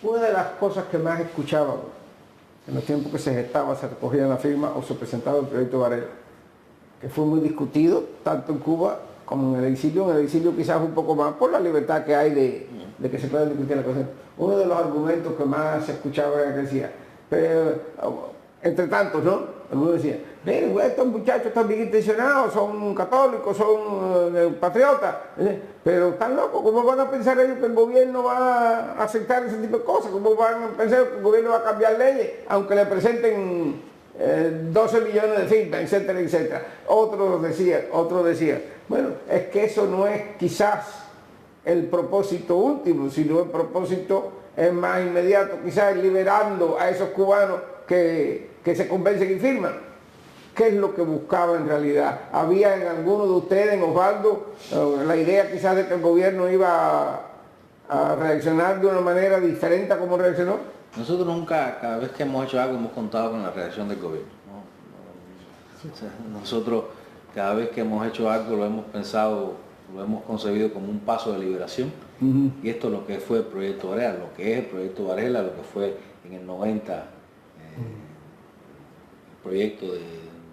Una de las cosas que más escuchábamos en los tiempos que se gestaba, se recogía la firma o se presentaba el proyecto Varela, que fue muy discutido tanto en Cuba como en el exilio quizás un poco más por la libertad que hay de que se pueda discutir la cosa. Uno de los argumentos que más se escuchaba era que decía, pero, entre tantos, ¿no? Algunos decían, miren, estos muchachos están bien intencionados, son católicos, son patriotas, pero están locos, ¿cómo van a pensar ellos que el gobierno va a aceptar ese tipo de cosas? ¿Cómo van a pensar que el gobierno va a cambiar leyes, aunque le presenten 12 millones de firmas, etcétera, etcétera? Otro decía, bueno, es que eso no es quizás el propósito último, sino el propósito es más inmediato, quizás liberando a esos cubanos que se convencen y firman. ¿Qué es lo que buscaba en realidad? ¿Había en alguno de ustedes, en Osvaldo, la idea quizás de que el gobierno iba a reaccionar de una manera diferente a como reaccionó? Nosotros nunca, cada vez que hemos hecho algo, hemos contado con la reacción del gobierno, ¿no? O sea, nosotros, cada vez que hemos hecho algo, lo hemos pensado, lo hemos concebido como un paso de liberación. Y esto es lo que fue el proyecto Varela, lo que es el proyecto Varela, lo que fue en el 90 el proyecto de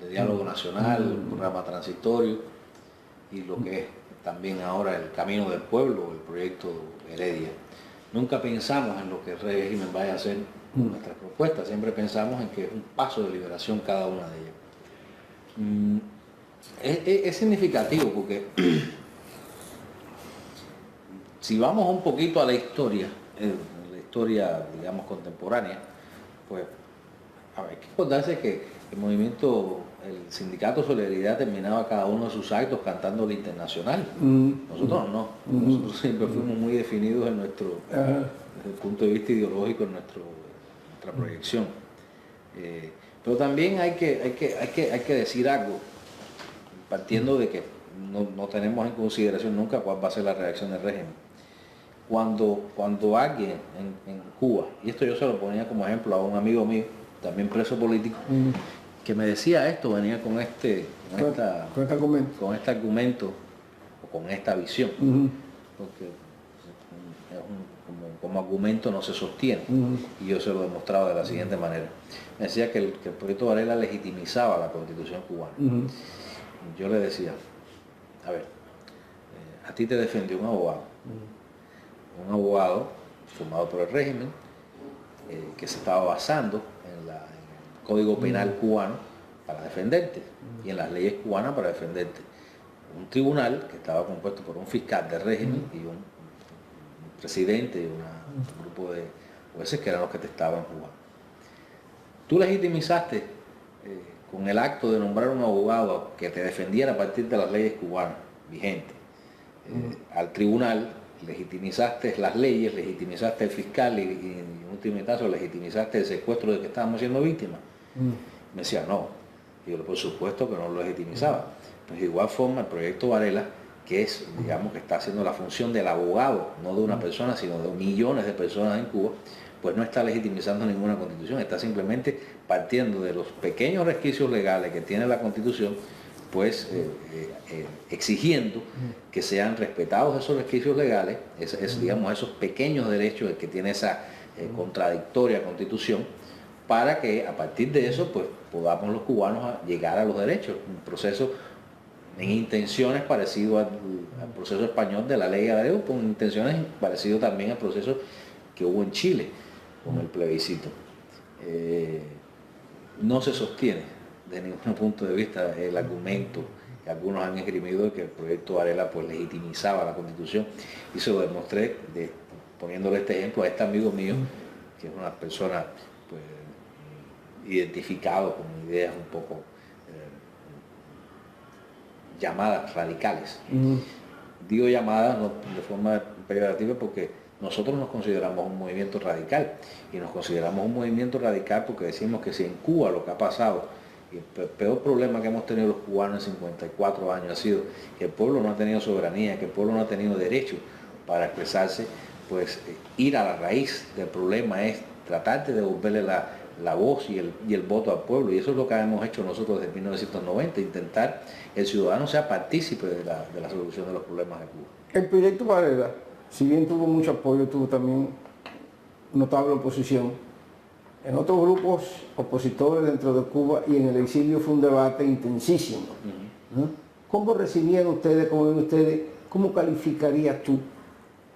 diálogo nacional, el programa transitorio, y lo que es también ahora el Camino del Pueblo, el proyecto Heredia. Nunca pensamos en lo que el régimen vaya a hacer con nuestras propuestas, siempre pensamos en que es un paso de liberación cada una de ellas. Es significativo porque si vamos un poquito a la historia, digamos contemporánea, pues hay que acordarse que el sindicato Solidaridad terminaba cada uno de sus actos cantando el Internacional. Nosotros no, nosotros siempre fuimos muy definidos desde el punto de vista ideológico en nuestra proyección. Pero también hay que decir algo, partiendo de que no tenemos en consideración nunca cuál va a ser la reacción del régimen. Cuando alguien en Cuba, y esto yo se lo ponía como ejemplo a un amigo mío, también preso político, que me decía esto, venía con este argumento o con esta visión, porque como argumento no se sostiene, y yo se lo demostraba de la siguiente manera. Me decía que el proyecto Varela legitimizaba la Constitución cubana. Yo le decía, a ver, a ti te defendió un abogado formado por el régimen, que se estaba basando en el Código Penal cubano para defenderte y en las leyes cubanas para defenderte. Un tribunal que estaba compuesto por un fiscal del régimen y un presidente y un grupo de jueces que eran los que te estaban jugando. Tú legitimizaste con el acto de nombrar un abogado que te defendiera a partir de las leyes cubanas vigentes al tribunal, legitimizaste las leyes, legitimizaste el fiscal y en último caso legitimizaste el secuestro de que estábamos siendo víctimas. Me decía, no. Y yo, por supuesto que no lo legitimizaba. Pues de igual forma el proyecto Varela, que es, digamos, que está haciendo la función del abogado, no de una persona, sino de millones de personas en Cuba, pues no está legitimizando ninguna constitución, está simplemente partiendo de los pequeños resquicios legales que tiene la constitución, pues exigiendo que sean respetados esos resquicios legales, digamos, esos pequeños derechos que tiene esa contradictoria constitución, para que a partir de eso pues podamos los cubanos llegar a los derechos, un proceso en intenciones parecido al proceso español de la ley de Abreu, con intenciones parecido también al proceso que hubo en Chile con el plebiscito. No se sostiene de ningún punto de vista el argumento que algunos han esgrimido de que el proyecto Varela pues legitimizaba la Constitución, y se lo demostré poniéndole este ejemplo a este amigo mío, que es una persona pues identificado con ideas un poco llamadas radicales. Digo llamadas no de forma peyorativa porque nosotros nos consideramos un movimiento radical, y nos consideramos un movimiento radical porque decimos que si en Cuba lo que ha pasado, y el peor problema que hemos tenido los cubanos en 54 años ha sido que el pueblo no ha tenido soberanía, que el pueblo no ha tenido derecho para expresarse, pues ir a la raíz del problema es tratar de devolverle la voz y el voto al pueblo, y eso es lo que hemos hecho nosotros desde 1990, intentar que el ciudadano sea partícipe de la solución de los problemas de Cuba. El proyecto Varela, si bien tuvo mucho apoyo, tuvo también notable oposición. En otros grupos opositores dentro de Cuba y en el exilio fue un debate intensísimo, ¿no? ¿Cómo recibían ustedes, cómo ven ustedes, cómo calificarías tú?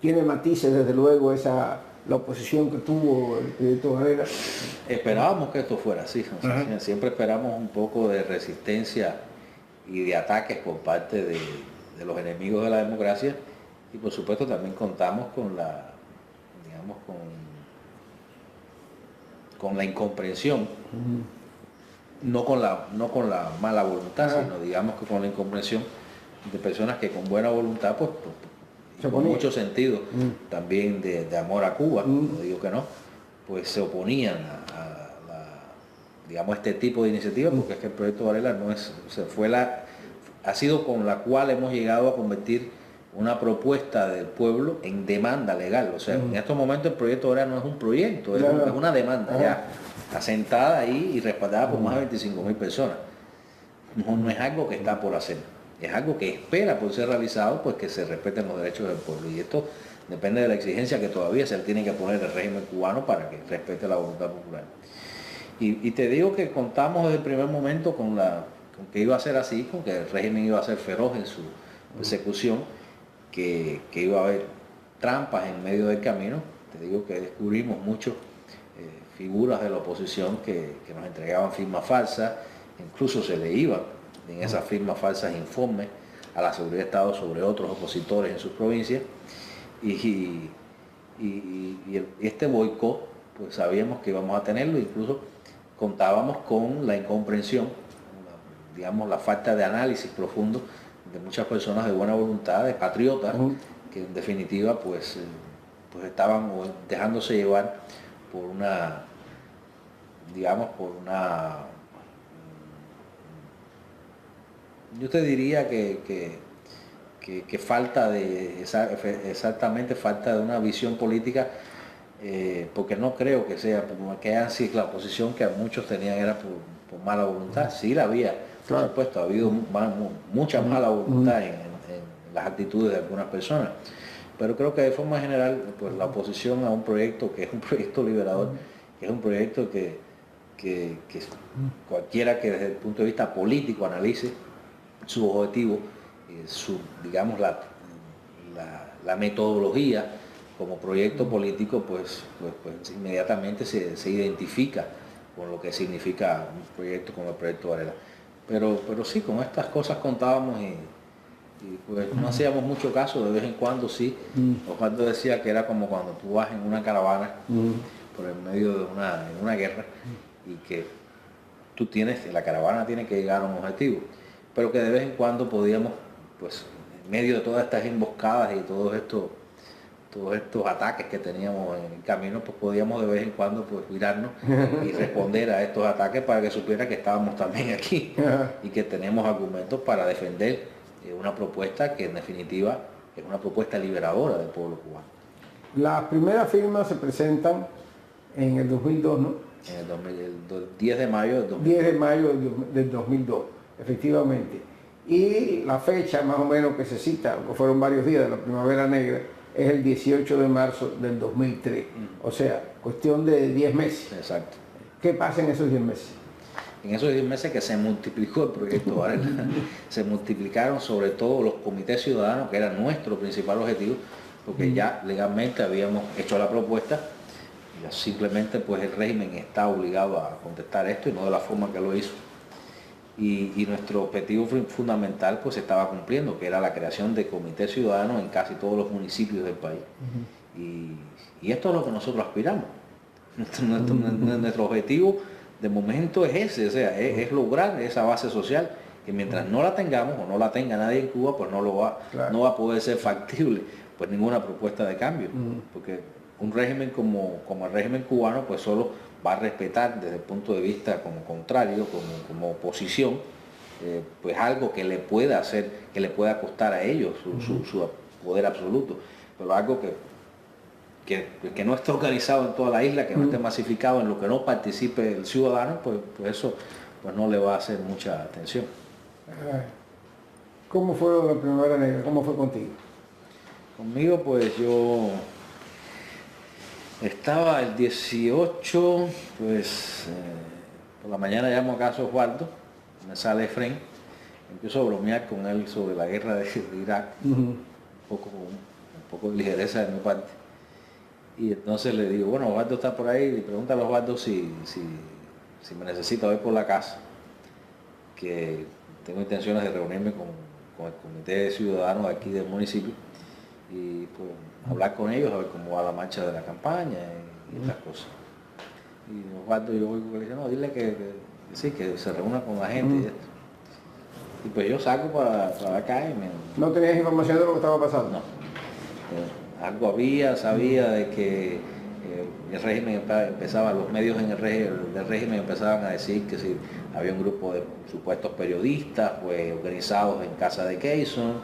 Tiene matices, desde luego, la oposición que tuvo el proyecto Varela. Esperábamos que esto fuera así, o sea, siempre esperamos un poco de resistencia y de ataques por parte de los enemigos de la democracia, y por supuesto también contamos con la, digamos, con la incomprensión, no con la mala voluntad, sino digamos que con la incomprensión de personas que con buena voluntad, pues con mucho sentido también de amor a Cuba, no digo que no, pues se oponían digamos, este tipo de iniciativas, porque es que el proyecto Varela no es, o sea, ha sido con la cual hemos llegado a convertir una propuesta del pueblo en demanda legal. O sea, en estos momentos el proyecto Varela no es un proyecto, es una demanda ya asentada ahí y respaldada por más de 25.000 personas. No es algo que está por hacer, es algo que espera por ser realizado, pues que se respeten los derechos del pueblo. Y esto depende de la exigencia que todavía se le tiene que poner el régimen cubano para que respete la voluntad popular. Y te digo que contamos desde el primer momento con que iba a ser así, con que el régimen iba a ser feroz en su persecución, que iba a haber trampas en medio del camino. Te digo que descubrimos muchas figuras de la oposición que nos entregaban firmas falsas, incluso se le iban en esas firmas falsas informes a la seguridad de Estado sobre otros opositores en sus provincias, y este boicot pues sabíamos que íbamos a tenerlo. Incluso contábamos con la incomprensión, digamos, la falta de análisis profundo de muchas personas de buena voluntad, de patriotas, que en definitiva pues estaban dejándose llevar por una, digamos, yo te diría que falta exactamente falta de una visión política, porque no creo que sea, que haya sido la oposición que a muchos tenían era por mala voluntad. Sí la había, por supuesto, ha habido mucha mala voluntad en las actitudes de algunas personas, pero creo que de forma general, pues la oposición a un proyecto que es un proyecto liberador, que es un proyecto que cualquiera que desde el punto de vista político analice su objetivo, digamos, la metodología como proyecto político, pues inmediatamente se identifica con lo que significa un proyecto como el proyecto Varela. Pero sí, con estas cosas contábamos, y pues no hacíamos mucho caso. De vez en cuando sí. Osvaldo decía que era como cuando tú vas en una caravana por el medio de una guerra, y que la caravana tiene que llegar a un objetivo, pero que de vez en cuando podíamos, pues en medio de todas estas emboscadas y todos estos ataques que teníamos en el camino, pues podíamos de vez en cuando pues mirarnos y responder a estos ataques, para que supiera que estábamos también aquí y que tenemos argumentos para defender una propuesta que en definitiva es una propuesta liberadora del pueblo cubano. Las primeras firmas se presentan en el 2002, ¿no? En el 10 de mayo del 2002. 10 de mayo del 2002, efectivamente. Y la fecha más o menos que se cita, que fueron varios días de la Primavera Negra, es el 18 de marzo del 2003. O sea, cuestión de 10 meses. Exacto. ¿Qué pasa en esos 10 meses? En esos 10 meses que se multiplicó el proyecto Varela, se multiplicaron sobre todo los comités ciudadanos, que era nuestro principal objetivo, porque ya legalmente habíamos hecho la propuesta, y simplemente pues el régimen está obligado a contestar esto, y no de la forma que lo hizo. Y nuestro objetivo fundamental pues se estaba cumpliendo, que era la creación de comités ciudadanos en casi todos los municipios del país. Y esto es lo que nosotros aspiramos. Nuestro objetivo de momento es ese, o sea, es lograr esa base social, que mientras no la tengamos, o no la tenga nadie en Cuba, pues no va a poder ser factible pues ninguna propuesta de cambio, porque un régimen como el régimen cubano pues solo va a respetar desde el punto de vista como contrario, como oposición, pues algo que le pueda costar a ellos su poder absoluto, pero algo que no esté organizado en toda la isla, que no esté masificado, en lo que no participe el ciudadano, pues eso pues no le va a hacer mucha atención. ¿Cómo fue la Primavera Negra? ¿Cómo fue contigo? Conmigo pues yo Estaba el 18, pues por la mañana llamo a casa a Osvaldo, me sale Efraín, empiezo a bromear con él sobre la guerra de Irak, un poco de ligereza de mi parte. Y entonces le digo, bueno, Osvaldo está por ahí, y pregúntale a Osvaldo si me necesita ver por la casa, que tengo intenciones de reunirme con el comité de ciudadanos aquí del municipio y pues hablar con ellos, a ver cómo va la marcha de la campaña y estas cosas. Y Osvaldo, yo oigo que le dice, no, dile que sí, que se reúna con la gente y esto. Y pues yo saco para acá y me... ¿No tenías información de lo que estaba pasando? No. Algo había, sabía de que el régimen empezaba, los medios en del régimen empezaban a decir que si había un grupo de supuestos periodistas pues organizados en casa de Keyson,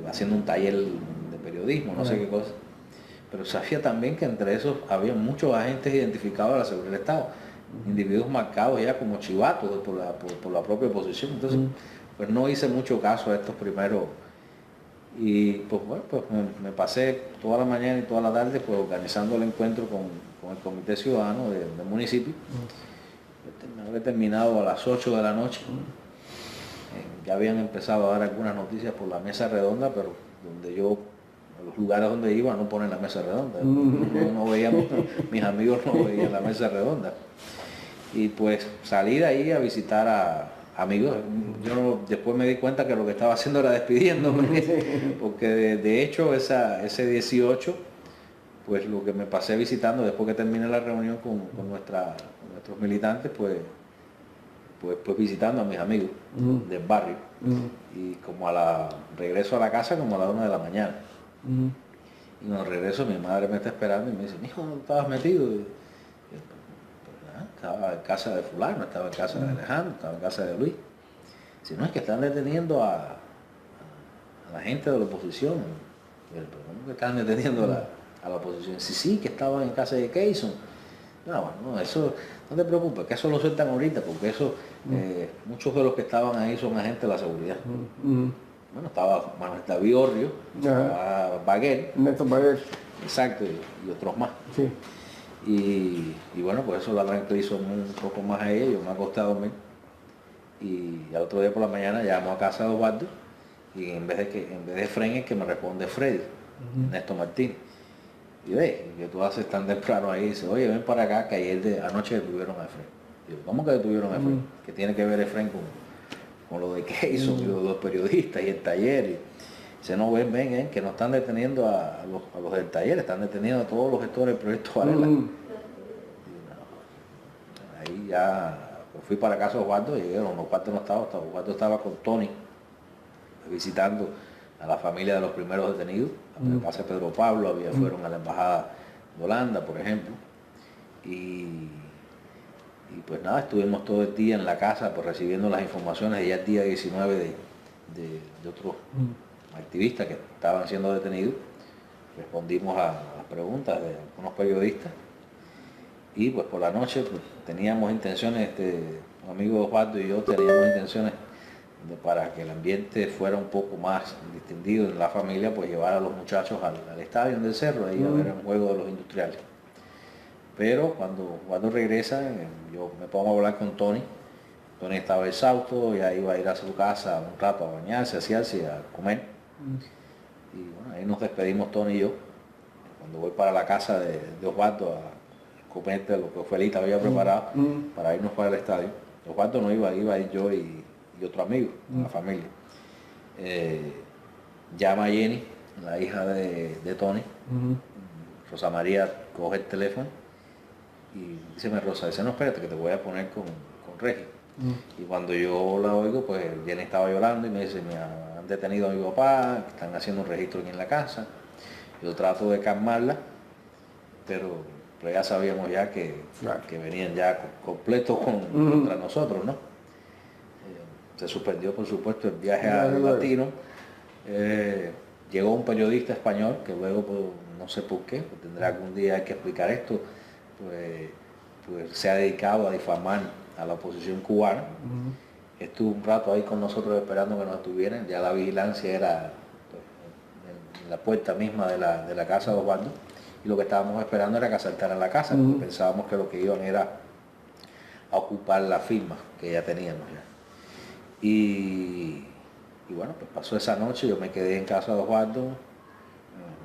haciendo un taller de periodismo, no sé qué cosa. Pero sabía también que entre esos había muchos agentes identificados de la seguridad del Estado, individuos marcados ya como chivatos por la propia oposición. Entonces, pues no hice mucho caso a estos primeros. Y pues bueno, pues me pasé toda la mañana y toda la tarde pues organizando el encuentro con el Comité Ciudadano del municipio. Me habré terminado a las 8 de la noche. Ya habían empezado a dar algunas noticias por la mesa redonda, pero donde yo, los lugares donde iba no ponen la mesa redonda. No veíamos, mis amigos no veían la mesa redonda. Y pues salí de ahí a visitar a amigos. Yo después me di cuenta que lo que estaba haciendo era despidiéndome, porque de hecho ese 18, pues lo que me pasé visitando después que terminé la reunión con nuestros militantes, pues visitando a mis amigos del barrio. Y como regreso a la casa como a la 1 de la mañana. Y cuando regreso mi madre me está esperando y me dice, hijo, ¿no estabas metido? Estaba en casa de fulano, estaba en casa de Alejandro, estaba en casa de Luis. Si no, es que están deteniendo a la gente de la oposición. Pero ¿cómo que están deteniendo a la oposición? Sí, que estaban en casa de Keyson. No, eso, no te preocupes, que eso lo sueltan ahorita, porque eso, muchos de los que estaban ahí son agentes de la seguridad. Bueno, estaba Manuel David Orrio, estaba Baguel. Néstor Baguel. Exacto, y otros más. Sí. Y bueno, pues eso la tranquilizó un poco más a ella, yo me acosté a dormir. Y al otro día por la mañana llamo a casa de Osvaldo y en vez de Efraín es que me responde Freddy, Néstor Martín. Y ve, que tú haces tan temprano ahí y dice, oye, ven para acá que anoche detuvieron a Efraín. Digo, ¿cómo que detuvieron a Efraín? ¿Qué tiene que ver Efraín con lo de Keyson y los periodistas y el taller? Y dice, no, ven, que no están deteniendo a los del taller, están deteniendo a todos los gestores del proyecto Varela. Ahí ya pues fui para casa de Osvaldo, llegué, Osvaldo no estaba, Osvaldo estaba con Tony, visitando a la familia de los primeros detenidos, a casa de Pedro Pablo, fueron a la embajada de Holanda, por ejemplo, y pues nada, estuvimos todo el día en la casa pues recibiendo las informaciones, y ya el día 19 de otros activistas que estaban siendo detenidos, respondimos a las preguntas de algunos periodistas. Y pues por la noche pues, teníamos intenciones, un amigo de Osvaldo y yo teníamos intenciones para que el ambiente fuera un poco más distendido en la familia, pues llevar a los muchachos al estadio del Cerro, ahí a ver el juego de los industriales. Pero cuando regresa, yo me pongo a hablar con Tony. Tony estaba exhausto, ya iba a ir a su casa un rato a bañarse, a asearse, a comer. Y bueno, ahí nos despedimos Tony y yo. Cuando voy para la casa de Osvaldo a comerte lo que Ofelita había preparado para irnos para el estadio. Osvaldo no iba a ir yo y otro amigo, la familia. Llama a Jenny, la hija de Tony. Rosa María coge el teléfono y dice, Rosa, dice, no, espérate que te voy a poner con Regi. Y cuando yo la oigo, pues Jenny estaba llorando y me dice, me han detenido a mi papá, están haciendo un registro aquí en la casa. Yo trato de calmarla, pero ya sabíamos ya que venían ya completos contra nosotros, ¿no? Se suspendió, por supuesto, el viaje al Latino. Llegó un periodista español que luego, pues, no sé por qué, pues, tendrá algún día que explicar esto, pues se ha dedicado a difamar a la oposición cubana. Estuvo un rato ahí con nosotros esperando que nos detuvieran, ya la vigilancia era pues, en la puerta misma de la casa de Osvaldo, y lo que estábamos esperando era que asaltaran la casa, porque pensábamos que lo que iban era a ocupar la firma que ya teníamos ya. Y bueno, pues pasó esa noche, yo me quedé en casa de Osvaldo,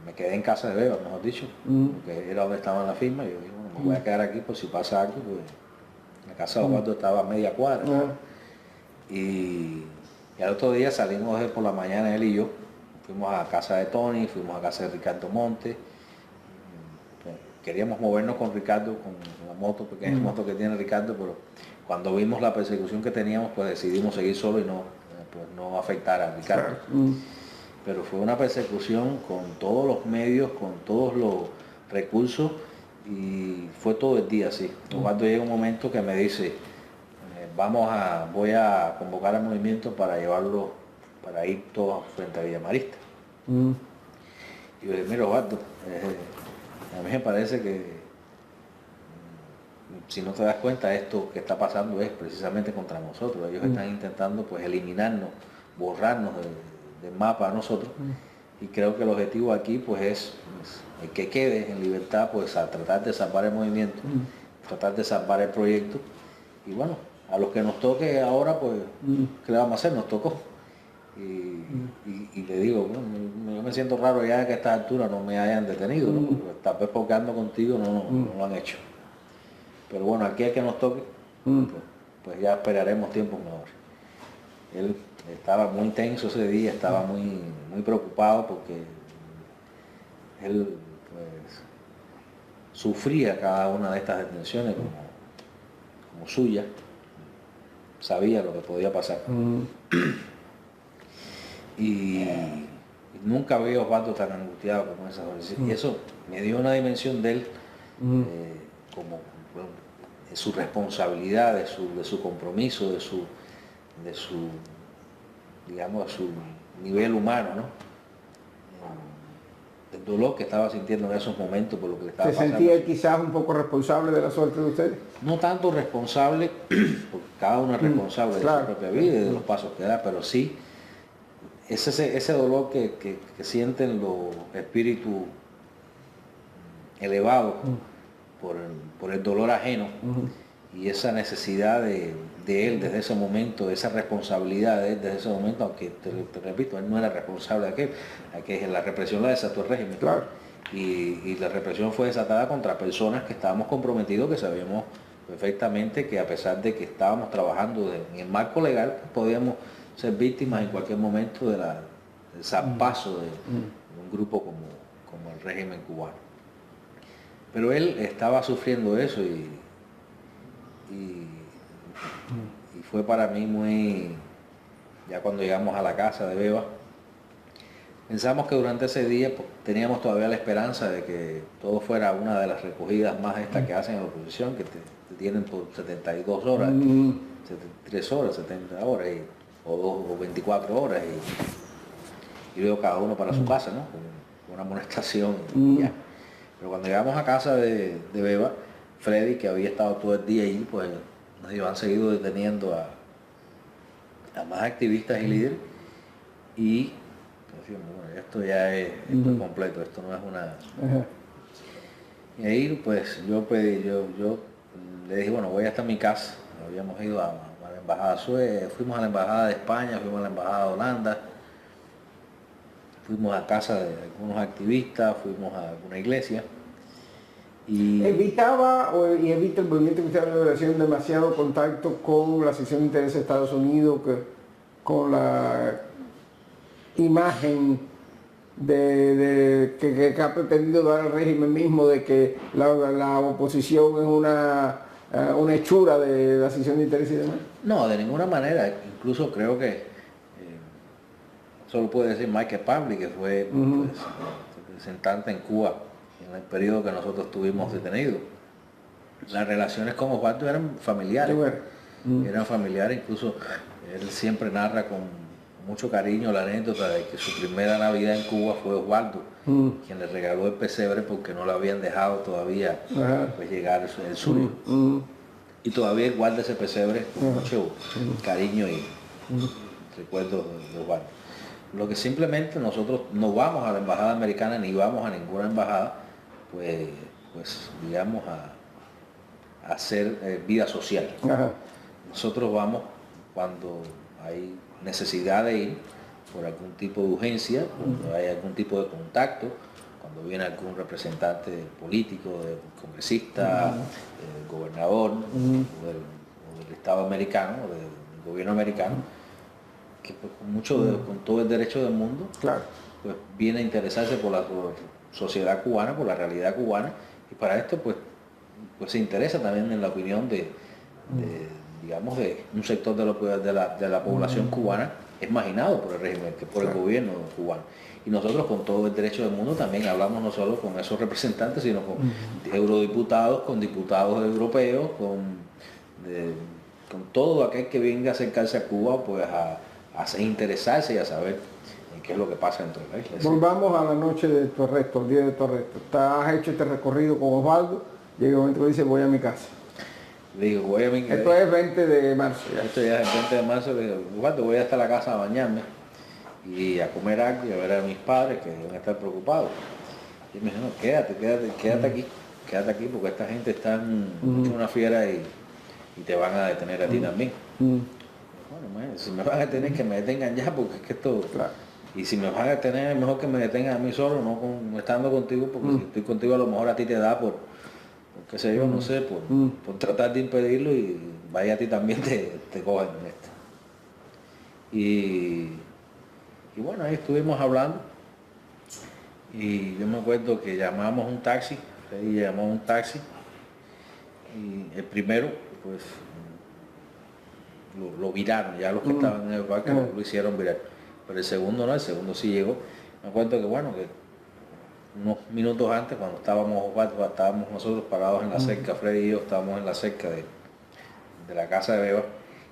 me quedé en casa de Beba, mejor dicho, porque era donde estaban las firmas, y yo dije, bueno, me voy a quedar aquí por si pasa algo, pues la casa de Osvaldo estaba a media cuadra. Y al otro día salimos por la mañana él y yo, fuimos a casa de Tony, fuimos a casa de Ricardo Monte, queríamos movernos con Ricardo, con la moto, pequeña moto que tiene Ricardo, pero cuando vimos la persecución que teníamos, pues decidimos seguir solo y no afectar a Ricardo. Pero fue una persecución con todos los medios, con todos los recursos, y fue todo el día así. Cuando llega un momento que me dice, voy a convocar al movimiento para llevarlo, para ir todos frente a Villa Marista. Y yo le dije, mira, Osvaldo, a mí me parece que si no te das cuenta, esto que está pasando es precisamente contra nosotros. Ellos están intentando pues eliminarnos, borrarnos del mapa a nosotros. Y creo que el objetivo aquí pues es el que quede en libertad, pues a tratar de salvar el movimiento, tratar de salvar el proyecto. Y bueno, a los que nos toque ahora, pues, ¿qué le vamos a hacer? Nos tocó. Y le digo, bueno, yo me siento raro ya que a esta altura no me hayan detenido, ¿no? Porque tal vez porque ando contigo no lo han hecho. Pero bueno, aquí es que nos toque, pues ya esperaremos tiempos mejores. Él estaba muy tenso ese día, estaba muy preocupado porque él pues sufría cada una de estas detenciones como suya, sabía lo que podía pasar. Y nunca había Osvaldo tan angustiado como esa vez. Y eso me dio una dimensión de él, como de su responsabilidad, de su compromiso, de su digamos, de su nivel humano, ¿no? El dolor que estaba sintiendo en esos momentos por lo que le estaba pasando. ¿Se sentía quizás un poco responsable de la suerte de ustedes? No tanto responsable, porque cada uno es responsable de su propia vida y de los pasos que da, pero sí ese dolor que sienten los espíritus elevados por el dolor ajeno, y esa necesidad de él desde ese momento, esa responsabilidad de él desde ese momento, aunque te repito, él no era responsable de aquello, la represión la desató el régimen. Claro. Y la represión fue desatada contra personas que estábamos comprometidos, que sabíamos perfectamente que a pesar de que estábamos trabajando en el marco legal, podíamos ser víctimas en cualquier momento del zarpazo de un grupo como el régimen cubano. Pero él estaba sufriendo eso y fue para mí muy, ya cuando llegamos a la casa de Beba, pensamos que durante ese día pues, teníamos todavía la esperanza de que todo fuera una de las recogidas más estas que hacen en la oposición, que te tienen por 72 horas, 73 horas, 70 horas, o 24 horas, y luego cada uno para su casa, ¿no? Con una amonestación y ya. Pero cuando llegamos a casa de Beba, Freddy, que había estado todo el día ahí, pues nos han seguido deteniendo a más activistas y líderes, y decimos, bueno, esto ya es completo, esto no es una... Y ahí pues yo le dije, bueno, voy hasta mi casa. Habíamos ido a la embajada de Suecia, fuimos a la embajada de España, fuimos a la embajada de Holanda, fuimos a casa de algunos activistas, fuimos a alguna iglesia. Y ¿Evitaba y evita el movimiento cristiano de liberación demasiado contacto con la sección de interés de Estados Unidos, con la imagen que ha pretendido dar el régimen mismo de que la oposición es una hechura de la sección de interés y demás? No, de ninguna manera. Incluso creo que solo puede decir Michael Pavlik, que fue pues, representante en Cuba en el periodo que nosotros estuvimos detenidos. Las relaciones con Osvaldo eran familiares. Eran familiares, incluso él siempre narra con mucho cariño la anécdota de que su primera Navidad en Cuba fue Osvaldo, quien le regaló el pesebre porque no le habían dejado todavía pues, llegar el suyo. Y todavía guarda ese pesebre con mucho cariño y recuerdos de Osvaldo. Lo que simplemente nosotros no vamos a la embajada americana ni vamos a ninguna embajada pues, pues digamos, a hacer vida social. Ajá. Nosotros vamos cuando hay necesidad de ir por algún tipo de urgencia, cuando hay algún tipo de contacto, cuando viene algún representante político, congresista, gobernador o del Estado americano, o del gobierno americano, que pues, con todo el derecho del mundo, Claro. pues viene a interesarse por la sociedad cubana, por la realidad cubana, y para esto pues se interesa también en la opinión digamos, de un sector de la población cubana es marginado por el régimen, que por el gobierno cubano. Y nosotros con todo el derecho del mundo también hablamos no solo con esos representantes, sino con eurodiputados, con diputados europeos, con todo aquel que venga a acercarse a Cuba, pues a interesarse y a saber en qué es lo que pasa dentro de la isla. Volvamos a la noche de tu arresto, el día de tu arresto. Has hecho este recorrido con Osvaldo, llega un momento que dice voy a mi casa. Le digo, voy a mi Esto es 20 de marzo ya. Esto ya es el 20 de marzo, le digo, Osvaldo, voy hasta la casa a bañarme y a comer algo y a ver a mis padres que deben estar preocupados. Y me dijo, no, quédate aquí porque esta gente está en una fiera y te van a detener a ti también. Bueno, man, si me van a detener, que me detengan ya, porque es que esto... Claro. Y si me van a detener, es mejor que me detengan a mí solo, no estando contigo, porque si estoy contigo a lo mejor a ti te da por qué sé yo, no sé, por tratar de impedirlo y vaya a ti también te cogen en esto. Y bueno, ahí estuvimos hablando y yo me acuerdo que llamamos un taxi, Freddy llamó un taxi y el primero, pues lo viraron, ya los que estaban en el parque lo hicieron virar, pero el segundo no, el segundo sí llegó. Me acuerdo que bueno, que unos minutos antes, cuando estábamos nosotros parados en la cerca, Freddy y yo estábamos en la cerca de la casa de Beba,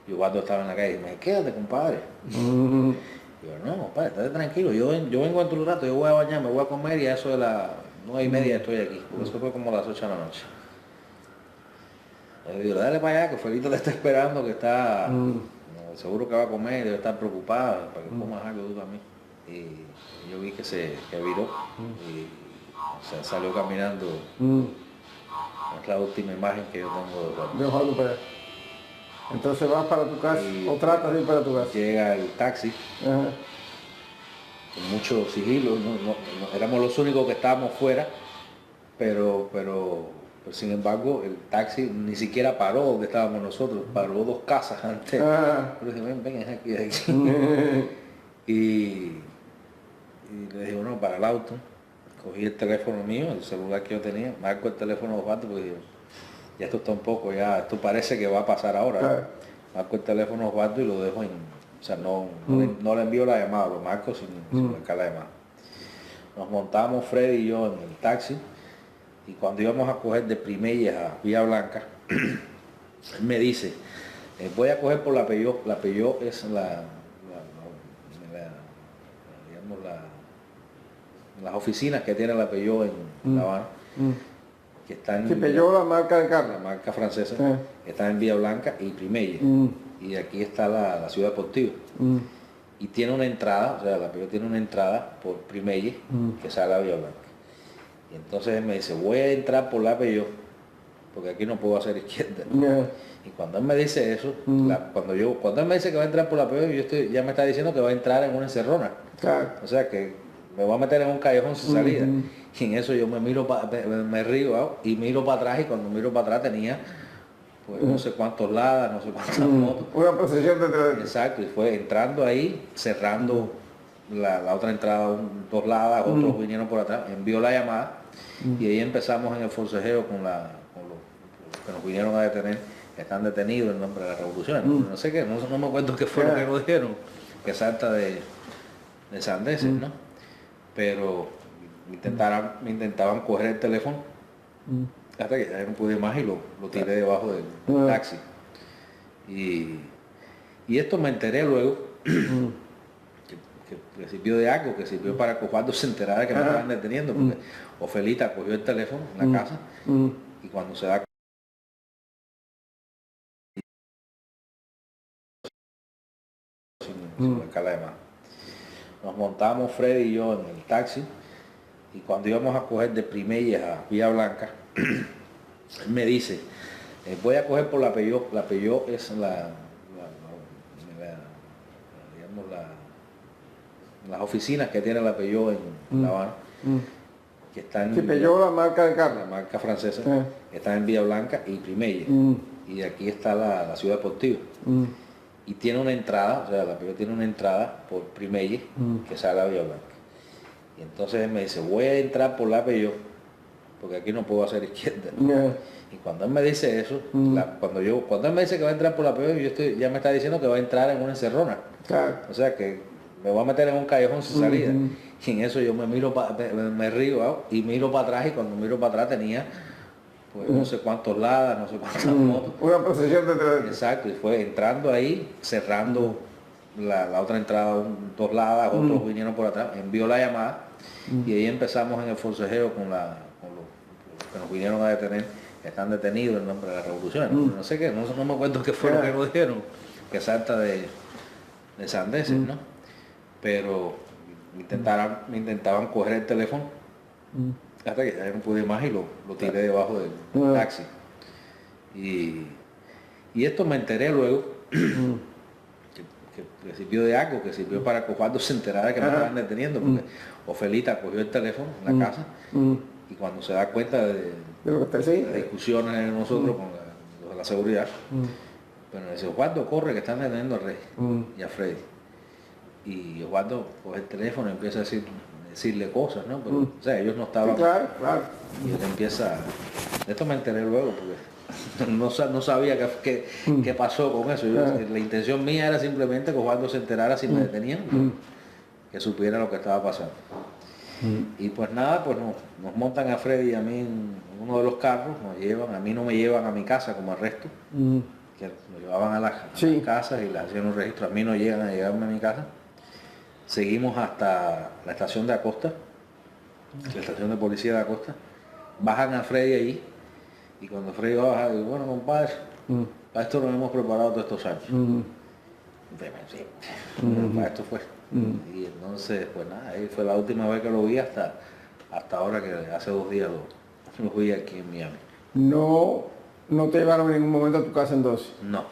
y Osvaldo estaba en la calle y me dice, quédate, compadre. Y yo, no, compadre, estate tranquilo, yo vengo en tu rato, yo voy a bañarme, voy a comer y a eso de las 9:30 estoy aquí, porque eso fue como a las 8 de la noche. Le digo, dale para allá, que Felito te está esperando, que está, seguro que va a comer, debe estar preocupado, para que comas algo tú también. Y yo vi que viró y salió caminando. Es la última imagen que yo tengo de Osvaldo. De Osvaldo para allá. Entonces vas para tu casa, o tratas de ir para tu casa. Llega el taxi, Ajá. con mucho sigilo, éramos los únicos que estábamos fuera, pero sin embargo el taxi ni siquiera paró donde estábamos nosotros, paró 2 casas antes. Pero dije, ven, es aquí, es aquí. y le dije, bueno, para el auto, cogí el teléfono mío, el celular que yo tenía, marco el teléfono de Osvaldo, porque digo, ya esto está un poco, ya esto parece que va a pasar ahora. Claro. Marco el teléfono de Osvaldo y lo dejo o sea, no le envío la llamada, lo marco sin marcar la llamada. Nos montamos Freddy y yo en el taxi y cuando íbamos a coger de Primeyes a Villa Blanca, él me dice, voy a coger por la Peugeot. La Peugeot es digamos, las oficinas que tiene la Peugeot en La Habana, que están Sí, Peugeot, la marca de la carro. marca francesa, que está en Villa Blanca y Primeyes. Y aquí está la ciudad deportiva. Y tiene una entrada, o sea, la Peugeot tiene una entrada por Primeyes que sale a Villa Blanca. Y entonces él me dice, voy a entrar por la Peugeot, porque aquí no puedo hacer izquierda. Y cuando él me dice eso, cuando él me dice que va a entrar por la Peugeot, ya me está diciendo que va a entrar en una encerrona. Claro. O sea que me voy a meter en un callejón sin salida. Y en eso yo me río y miro para atrás, y cuando miro para atrás tenía pues no sé cuántos ladas, no sé cuántas motos. Una procesión de tres. Exacto, y fue entrando ahí, cerrando la otra entrada, 2 ladas, otros vinieron por atrás, envió la llamada y ahí empezamos en el forcejeo con los que nos vinieron a detener, que están detenidos en nombre de la revolución. No sé qué, no me acuerdo qué fue lo que nos dijeron, que salta de sandeces, ¿no? Pero me intentaban coger el teléfono hasta que ya no pude más y lo tiré debajo del taxi. Y esto me enteré luego que sirvió de algo, que sirvió para que Osvaldo se enterara que me estaban deteniendo, porque Ofelita cogió el teléfono en la casa y cuando se da sin marcar la llamada. Nos montamos Freddy y yo en el taxi Y cuando íbamos a coger de Primeyes a Villa Blanca, él me dice, voy a coger por la Peugeot. La Peugeot es digamos, las oficinas que tiene la Peugeot en La Habana, que están Sí, Peugeot, la marca de carro. la marca francesa, que está en Villa Blanca y Primeyes. Y aquí está la ciudad deportiva. Y tiene una entrada, o sea, la Peugeot tiene una entrada por Primeyes que sale a Villa Blanca. Y entonces él me dice, voy a entrar por la Peugeot, porque aquí no puedo hacer izquierda, ¿no? Y cuando él me dice eso, cuando él me dice que va a entrar por la Peugeot, ya me está diciendo que va a entrar en una encerrona. Claro. O sea que me voy a meter en un callejón sin salida. Y en eso yo me río y miro para atrás, y cuando miro para atrás tenía pues no sé cuántos ladas, no sé cuántas motos. Una procesión de tres. Exacto, y fue entrando ahí, cerrando la otra entrada, dos ladas, otros vinieron por atrás, envió la llamada y ahí empezamos en el forcejeo con los que nos vinieron a detener, que están detenidos en nombre de la revolución. No sé qué, no me acuerdo qué fue lo que nos dijeron, que salta de sandeces, ¿no? Pero me intentaban coger el teléfono hasta que ya no pude más y lo tiré debajo del taxi. Y esto me enteré luego que sirvió de algo, que sirvió para que Osvaldo se enterara de que me estaban deteniendo, porque Ofelita cogió el teléfono en la casa y cuando se da cuenta de las discusiones de nosotros con los de la seguridad, pero dice, Osvaldo, corre, que están deteniendo a Rey y a Freddy. Y Osvaldo coge el teléfono y empieza a decirle cosas, ¿no? Pero, o sea, ellos no estaban. Sí, claro, claro. Y él empieza. De esto me enteré luego, porque no sabía qué pasó con eso. La intención mía era simplemente que Osvaldo se enterara si me detenían, que supiera lo que estaba pasando. Y pues nada, pues nos montan a Freddy y a mí en uno de los carros, nos llevan, a mí no me llevan a mi casa como al resto, que nos llevaban a las casas y les hacían un registro, a mí no llegan a llevarme a mi casa. Seguimos hasta la estación de Acosta, la estación de policía de Acosta, bajan a Freddy allí, y cuando Freddy baja, digo, bueno, compadre, para esto nos hemos preparado todos estos años. Para esto fue. Y entonces, pues nada, ahí fue la última vez que lo vi hasta ahora, que hace 2 días lo vi aquí en Miami. No te llevaron en ningún momento a tu casa entonces. No.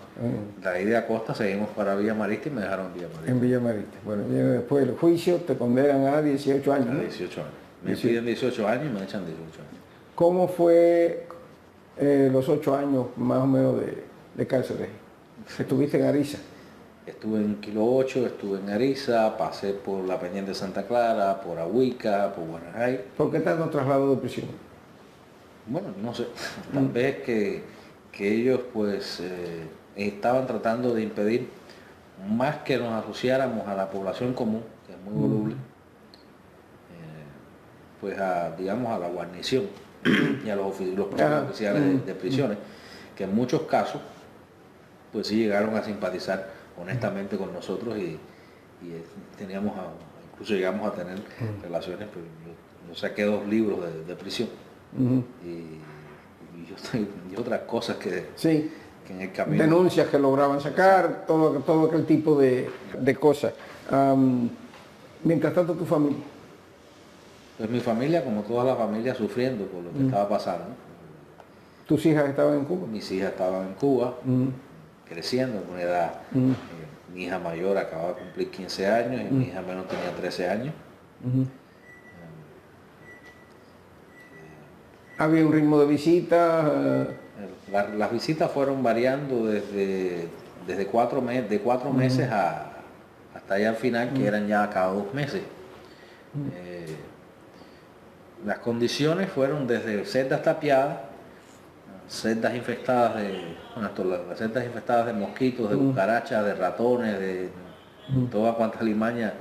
De ahí de Acosta seguimos para Villa Marítima y me dejaron en Villa Marítima. En Villa Marítima. Bueno, después del juicio te condenan a 18 años. A 18 años. Me piden 18 años y me echan 18 años. ¿Cómo fue los 8 años más o menos de cárcel? ¿Estuviste en Ariza? Estuve en Kilo 8, estuve en Ariza, pasé por la Pendiente de Santa Clara, por Ahuica, por Guanajay. ¿Por qué tanto traslado de prisión? Bueno, no sé, tal vez que ellos pues estaban tratando de impedir más que nos asociáramos a la población común, que es muy voluble, pues digamos a la guarnición y a los propios oficiales de prisiones, que en muchos casos pues sí llegaron a simpatizar honestamente con nosotros y teníamos incluso llegamos a tener relaciones, pero yo saqué 2 libros de prisión y otras cosas que en el camino. Denuncias que lograban sacar, todo aquel tipo de cosas. Mientras tanto, tu familia. Pues mi familia, como toda la familia, sufriendo por lo que estaba pasando. ¿Tus hijas estaban en Cuba? Mis hijas estaban en Cuba, creciendo en una edad. Mi hija mayor acababa de cumplir 15 años y mi hija menor tenía 13 años. ¿Había un ritmo de visitas? Las visitas fueron variando desde 4 meses hasta allá al final, que eran ya cada 2 meses. Las condiciones fueron desde celdas tapiadas, celdas infectadas las celdas infectadas de mosquitos, de cucarachas, de ratones, de toda cuanta alimaña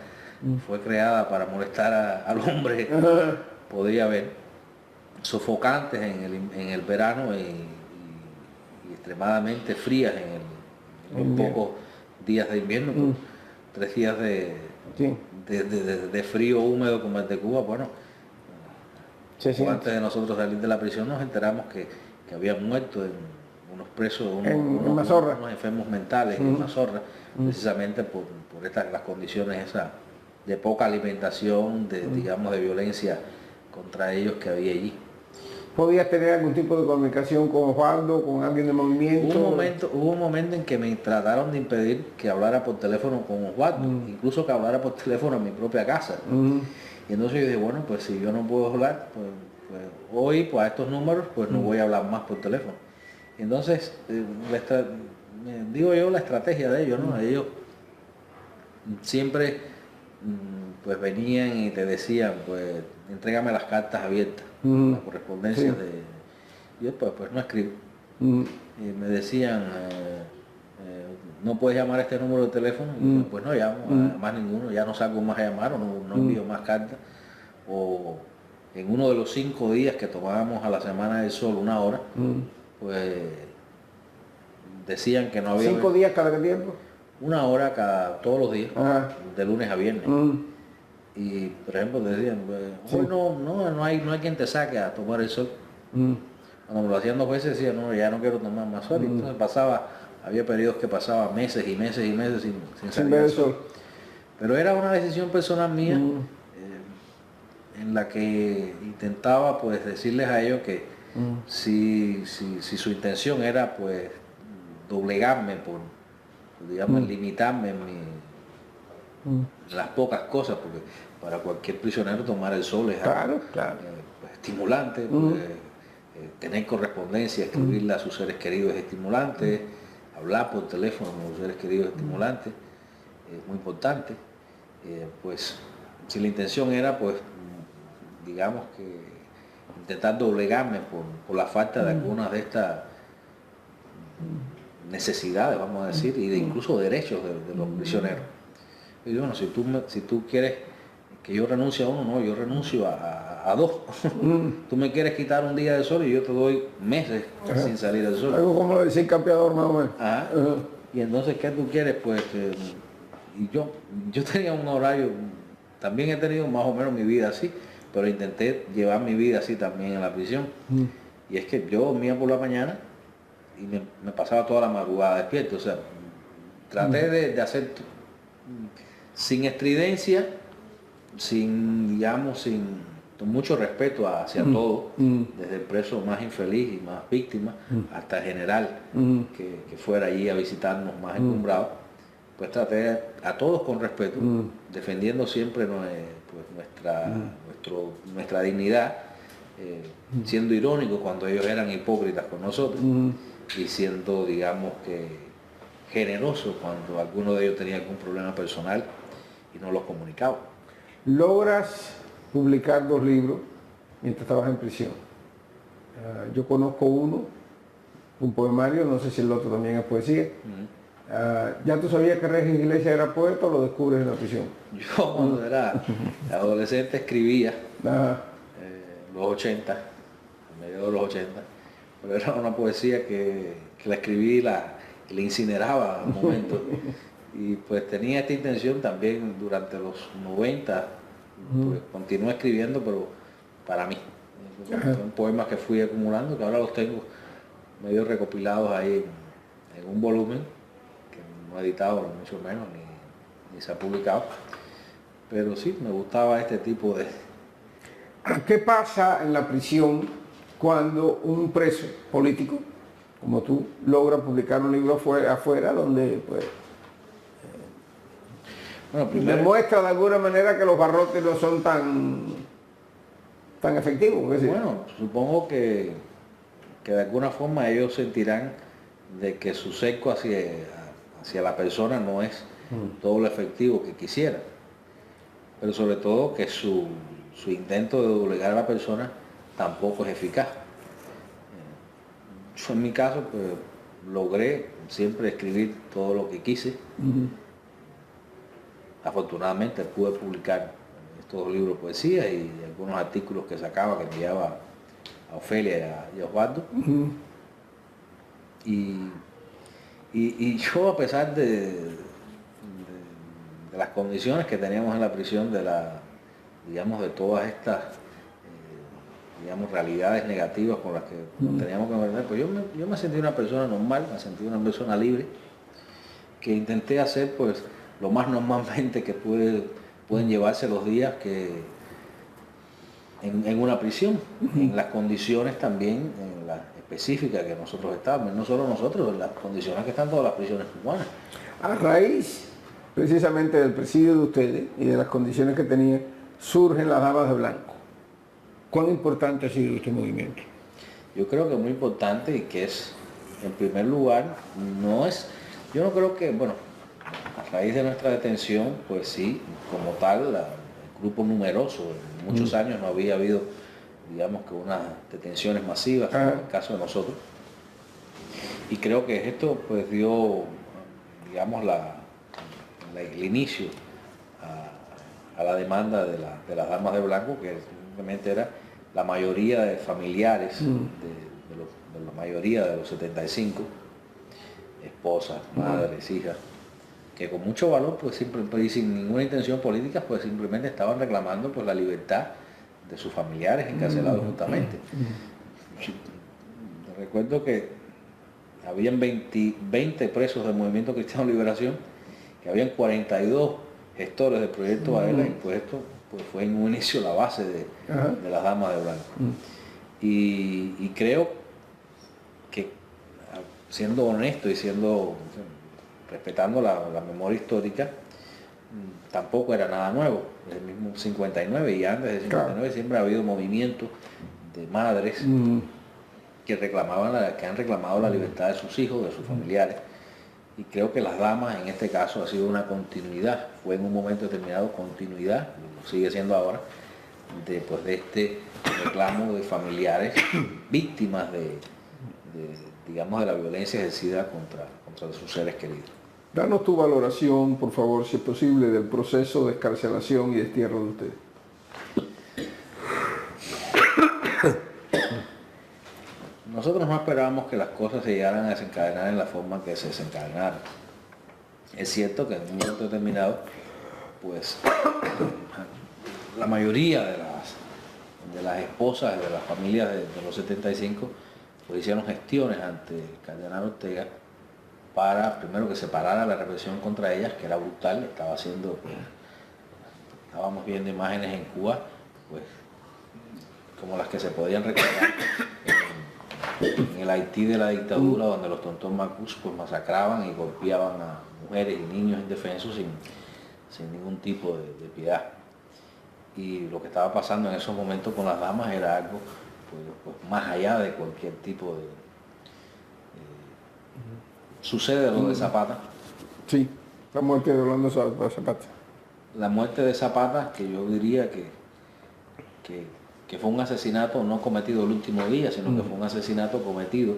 fue creada para molestar al hombre podía haber, sofocantes en el verano y extremadamente frías en pocos días de invierno, 3 días de frío húmedo como el de Cuba. Bueno, antes de nosotros salir de la prisión nos enteramos que habían muerto unos presos, unos enfermos mentales en Mazorra, precisamente por las condiciones esas de poca alimentación, digamos de violencia contra ellos que había allí. ¿Podías tener algún tipo de comunicación con Osvaldo, con alguien de movimiento? Hubo un momento en que me trataron de impedir que hablara por teléfono con Osvaldo, incluso que hablara por teléfono en mi propia casa. Y entonces yo dije, bueno, pues si yo no puedo hablar, pues hoy, pues a estos números, pues no voy a hablar más por teléfono. Y entonces, digo yo, la estrategia de ellos, ¿no? Ellos siempre pues venían y te decían, pues entrégame las cartas abiertas, la correspondencia y yo pues no escribo. Y me decían, no puedes llamar a este número de teléfono, y yo, pues no llamo a más ninguno, ya no salgo más a llamar o no envío más cartas. O en uno de los 5 días que tomábamos a la Semana del Sol 1 hora, pues decían que no había... ¿5 días cada qué tiempo? 1 hora todos los días, de lunes a viernes. Y por ejemplo decían, pues, hoy no hay quien te saque a tomar el sol. Cuando me lo hacían 2 veces decía, no, ya no quiero tomar más sol. Y entonces había periodos que pasaba meses y meses y meses sin salir al sol. Pero era una decisión personal mía, en la que intentaba pues decirles a ellos que si su intención era pues doblegarme digamos, limitarme en las pocas cosas, porque para cualquier prisionero tomar el sol es pues, estimulante, pues, tener correspondencia, escribirle a sus seres queridos es estimulante, hablar por teléfono con los seres queridos es estimulante, es muy importante. Pues si la intención era pues digamos que intentar doblegarme por la falta de algunas de estas necesidades, vamos a decir, y de incluso derechos de los prisioneros. Y bueno, si tú quieres que yo renuncie a uno, no, yo renuncio a 2. Tú me quieres quitar un día de sol y yo te doy meses sin salir del sol. Algo como lo decía el campeador más o menos. Y entonces, ¿qué tú quieres? Pues, y yo tenía un horario, también he tenido más o menos mi vida así, pero intenté llevar mi vida así también en la prisión. Y es que yo dormía por la mañana y me pasaba toda la madrugada despierto. O sea, traté de hacer sin estridencia, con mucho respeto hacia todo, desde el preso más infeliz y más víctima hasta el general que fuera allí a visitarnos más encumbrado, pues traté a todos con respeto, defendiendo siempre nuestra dignidad, siendo irónico cuando ellos eran hipócritas con nosotros y siendo, digamos, que generoso cuando alguno de ellos tenía algún problema personal y no los comunicaba. Logras publicar 2 libros mientras estabas en prisión. Yo conozco uno, un poemario, no sé si el otro también es poesía. ¿Ya tú sabías que Regis Iglesias era poeta o lo descubres en la prisión? Yo cuando era adolescente escribía, los 80, a mediados de los 80, pero era una poesía que la escribí y la incineraba al momento. Y pues tenía esta intención también durante los 90, pues continué escribiendo, pero para mí. Son poemas que fui acumulando, que ahora los tengo medio recopilados ahí en un volumen, que no he editado, ni mucho menos, ni se ha publicado. Pero sí, me gustaba este tipo de... ¿Qué pasa en la prisión cuando un preso político, como tú, logra publicar un libro afuera donde pues demuestra de alguna manera que los barrotes no son tan efectivos? Bueno, supongo que de alguna forma ellos sentirán de que su cerco hacia la persona no es todo lo efectivo que quisiera, pero sobre todo que su intento de doblegar a la persona tampoco es eficaz. Yo en mi caso pues logré siempre escribir todo lo que quise. Afortunadamente pude publicar estos 2 libros de poesía y algunos artículos que sacaba, que enviaba a Ofelia y a Osvaldo. Y yo, a pesar de las condiciones que teníamos en la prisión, digamos, de todas estas realidades negativas con las que teníamos que enfrentar, pues yo me sentí una persona normal, me sentí una persona libre, que intenté hacer pues lo más normalmente que pueden llevarse los días, que en una prisión, en las condiciones también en las específicas que nosotros estábamos, no solo nosotros, en las condiciones que están todas las prisiones cubanas. A raíz precisamente del presidio de ustedes y de las condiciones que tenían, surgen las damas de blanco. ¿Cuán importante ha sido este movimiento? Yo creo que es muy importante y que es, en primer lugar, yo no creo que, bueno, a raíz de nuestra detención, pues sí, como tal, el grupo numeroso, en muchos años no había habido, digamos que unas detenciones masivas, como en el caso de nosotros. Y creo que esto pues dio, digamos, el inicio a la demanda de las damas de blanco, que simplemente era la mayoría de familiares de la mayoría de los 75, esposas, madres, hijas, que con mucho valor, pues siempre, y sin ninguna intención política, pues simplemente estaban reclamando pues la libertad de sus familiares encarcelados justamente. Recuerdo que habían 20 presos del Movimiento Cristiano de Liberación, que habían 42 gestores del proyecto Varela, y pues esto pues fue en un inicio la base de las damas de blanco. Y creo que, siendo honesto y respetando la memoria histórica, tampoco era nada nuevo. Desde el mismo 59 y antes del 59 siempre ha habido movimientos de madres que han reclamado la libertad de sus hijos, de sus familiares. Y creo que las damas en este caso ha sido una continuidad, fue en un momento determinado continuidad, lo sigue siendo ahora, de este reclamo de familiares víctimas digamos, de la violencia ejercida contra sus seres queridos. Danos tu valoración, por favor, si es posible, del proceso de excarcelación y destierro de ustedes. Nosotros no esperábamos que las cosas se llegaran a desencadenar en la forma que se desencadenaron. Es cierto que en un momento determinado, pues, la mayoría de las esposas de las familias de los 75, pues hicieron gestiones ante el cardenal Ortega para, primero, que se parara la represión contra ellas, que era brutal, estábamos viendo imágenes en Cuba, pues, como las que se podían recordar en el Haití de la dictadura, donde los tontos Macus pues masacraban y golpeaban a mujeres y niños indefensos sin ningún tipo de piedad. Y lo que estaba pasando en esos momentos con las damas era algo pues más allá de cualquier tipo de... Sucede lo de Zapata. Sí, la muerte de Orlando Zapata. La muerte de Zapata, que yo diría que fue un asesinato no cometido el último día, sino que fue un asesinato cometido